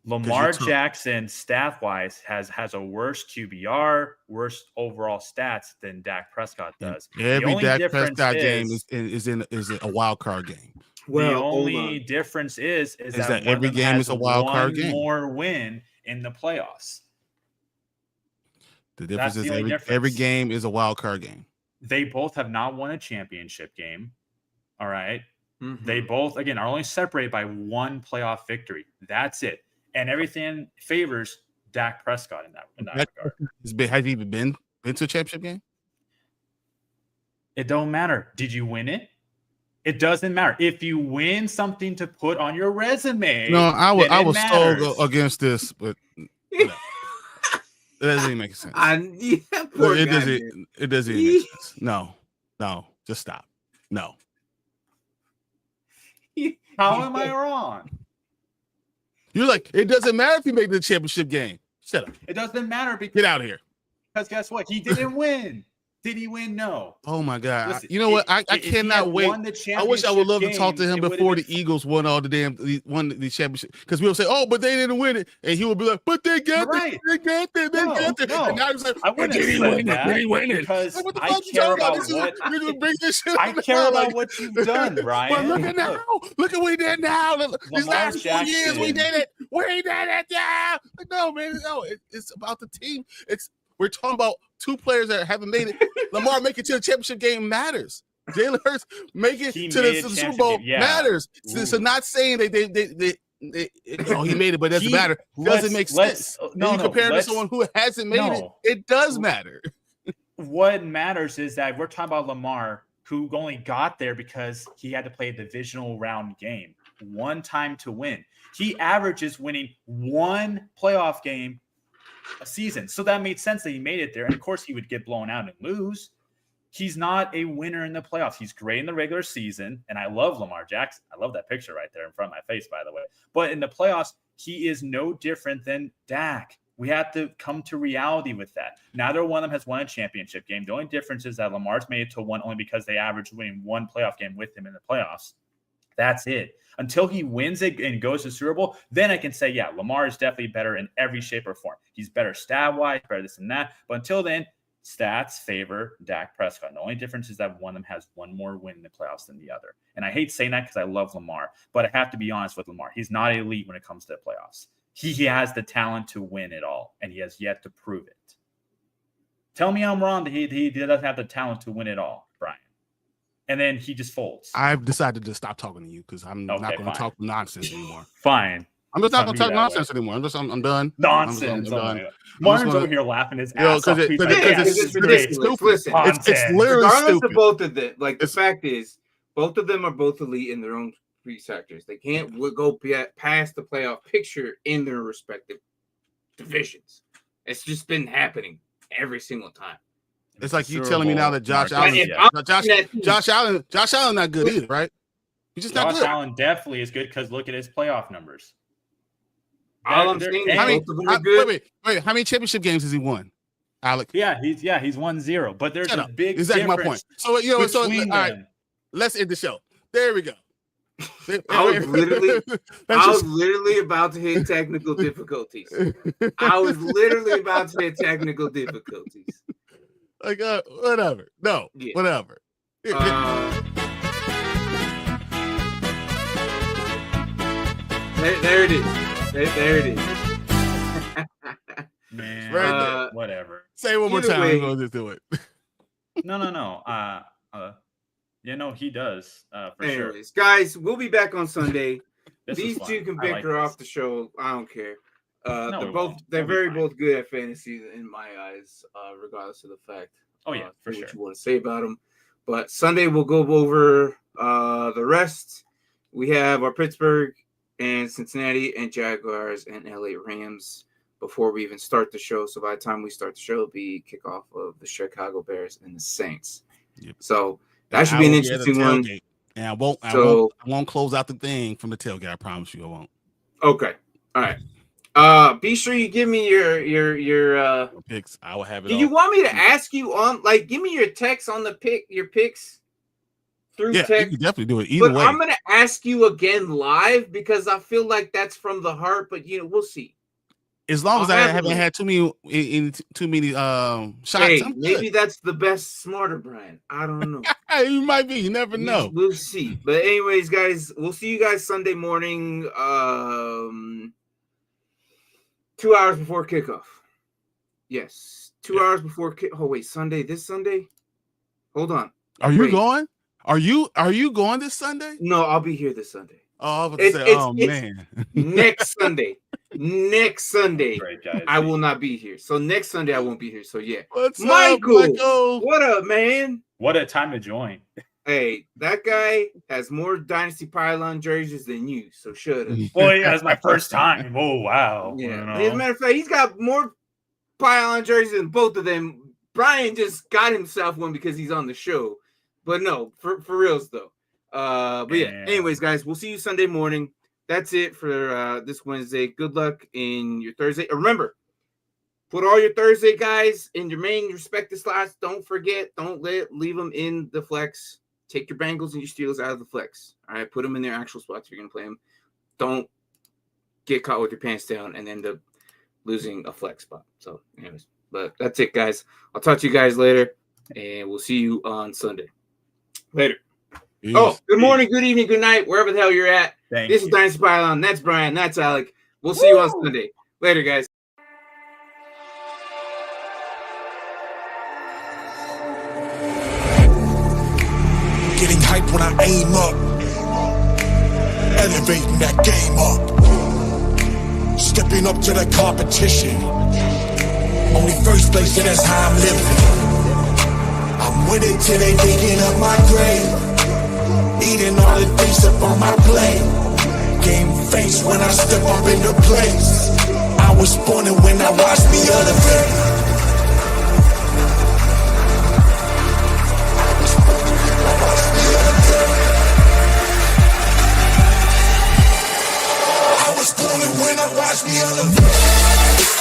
Lamar Jackson, stat-wise, has a worse QBR, worse overall stats than Dak Prescott does. Every Dak Prescott game is a wild card game. Well, the only difference is that every game is a wild card game. More win in the playoffs. The difference is every game is a wild card game. They both have not won a championship game. All right. Mm-hmm. They both, again, are only separated by 1 playoff victory. That's it. And everything favors Dak Prescott in that regard. Has he even been to a championship game? It don't matter. Did you win it? It doesn't matter. If you win something to put on your resume, No, I was so matters. against this, but it doesn't even make sense. It doesn't even make sense. No, just stop. No. How am I wrong? You're like, it doesn't matter if you make the championship game. Shut up. It doesn't matter because Get out of here. Because guess what? He didn't win. Did he win? No. Oh my God! Listen, you know what? I cannot wait. I wish I would love to talk to him before the Eagles won the championship, because we'll say, "Oh, but they didn't win it," and he will be like, "But they got it. They got it. They got it." No. And now he's like, I wouldn't "Did he win it? Did he win it?" Because what the I fuck care you about talking what I care about what you've done, Ryan. But look at now. Look at what we did now. These last 4 years, we did it. We did it. Yeah. No, man. No, it's about the team. We're talking about two players that haven't made it. Lamar making it to the championship game matters. Jalen Hurts making it to the Super Bowl matters. So not saying he made it, but it doesn't matter. Doesn't make sense. You compare it to someone who hasn't made it, it does matter. What matters is that we're talking about Lamar, who only got there because he had to play a divisional round game one time to win. He averages winning one playoff game a season. So that made sense that he made it there. And of course he would get blown out and lose. He's not a winner in the playoffs. He's great in the regular season. And I love Lamar Jackson. I love that picture right there in front of my face, by the way. But in the playoffs, he is no different than Dak. We have to come to reality with that. Neither one of them has won a championship game. The only difference is that Lamar's made it to one only because they averaged winning one playoff game with him in the playoffs. That's it. Until he wins it and goes to Super Bowl, then I can say, yeah, Lamar is definitely better in every shape or form. He's better stat-wise, better this and that. But until then, stats favor Dak Prescott. The only difference is that one of them has one more win in the playoffs than the other. And I hate saying that because I love Lamar, but I have to be honest with Lamar. He's not elite when it comes to the playoffs. He has the talent to win it all, and he has yet to prove it. Tell me I'm wrong that he doesn't have the talent to win it all, Brian. And then he just folds. I've decided to stop talking to you because I'm not going to talk nonsense anymore. Fine. I'm just not going to talk nonsense anymore. I'm done. Nonsense. I'm done. Martin's over here laughing his ass off. It's ridiculous. Listen, it's literally stupid. Of both of them, like the fact is, both of them are both elite in their own three sectors. They can't go past the playoff picture in their respective divisions. It's just been happening every single time. It's like you telling me now that Josh Allen not good either, right? He's just not good. Josh Allen definitely is good because look at his playoff numbers. All I'm saying is both of them are good. Wait, how many championship games has he won, Alec? Yeah, he's 1-0, but there's a big exactly difference. My point. So all right, let's end the show. There we go. I was literally about to hit technical difficulties. Like, whatever. No, yeah. Whatever. There it is. There it is. Man, whatever. Say it one more time. I'm going to do it. No. He does. Anyways, sure. Guys, we'll be back on Sunday. These two can bicker off the show. I don't care. They're both good at fantasy in my eyes, regardless of the fact. Oh yeah, for sure. What you want to say about them. But Sunday we'll go over the rest. We have our Pittsburgh and Cincinnati and Jaguars and LA Rams before we even start the show. So by the time we start the show, it'll be kickoff of the Chicago Bears and the Saints. Yep. So that should be an interesting one. And I won't close out the thing from the tailgate. I promise you I won't. Okay. All right. Be sure you give me your picks. I will have it. Do you want me to ask you on give me your text on your picks through text? You can definitely do it either way. I'm gonna ask you again live because I feel like that's from the heart, but we'll see. As long as I haven't had too many shots. Hey, maybe that's the best smarter Brian. I don't know. You might be. You never know. We'll see. But anyways, guys, we'll see you guys Sunday morning. 2 hours before kickoff. Yes. 2 hours before Sunday. This Sunday? Hold on. Are you going? Are you going this Sunday? No, I'll be here this Sunday. Oh, I was about to say, man. Next Sunday. Right, guys. I will not be here. So next Sunday I won't be here. So yeah. What's Michael? Up, Michael? What up, man? What a time to join. Hey, that guy has more Dynasty Pylon jerseys than you, so shut up. Well, yeah, it's my first time. Oh, wow. Yeah. As a matter of fact, he's got more Pylon jerseys than both of them. Brian just got himself one because he's on the show. But no, for reals though. But yeah, anyways, guys, we'll see you Sunday morning. That's it for this Wednesday. Good luck in your Thursday. Remember, put all your Thursday guys in your main respective slots. Don't forget, don't leave them in the flex. Take your Bengals and your Steelers out of the flex. All right, put them in their actual spots if you're going to play them. Don't get caught with your pants down and end up losing a flex spot. So, anyways, but that's it, guys. I'll talk to you guys later, and we'll see you on Sunday. Later. Peace. Oh, good morning, good evening, good night, wherever the hell you're at. This is Dynasty Pylon. That's Brian. That's Alec. We'll see you on Sunday. Later, guys. Getting hyped when I aim up, elevating that game up, stepping up to the competition. Only first place, and that's how I'm living. I'm with it till they digging up my grave, eating all the things up on my plate. Game face when I step up into place. I was born and when I watched me elevate. When I watch me elevate.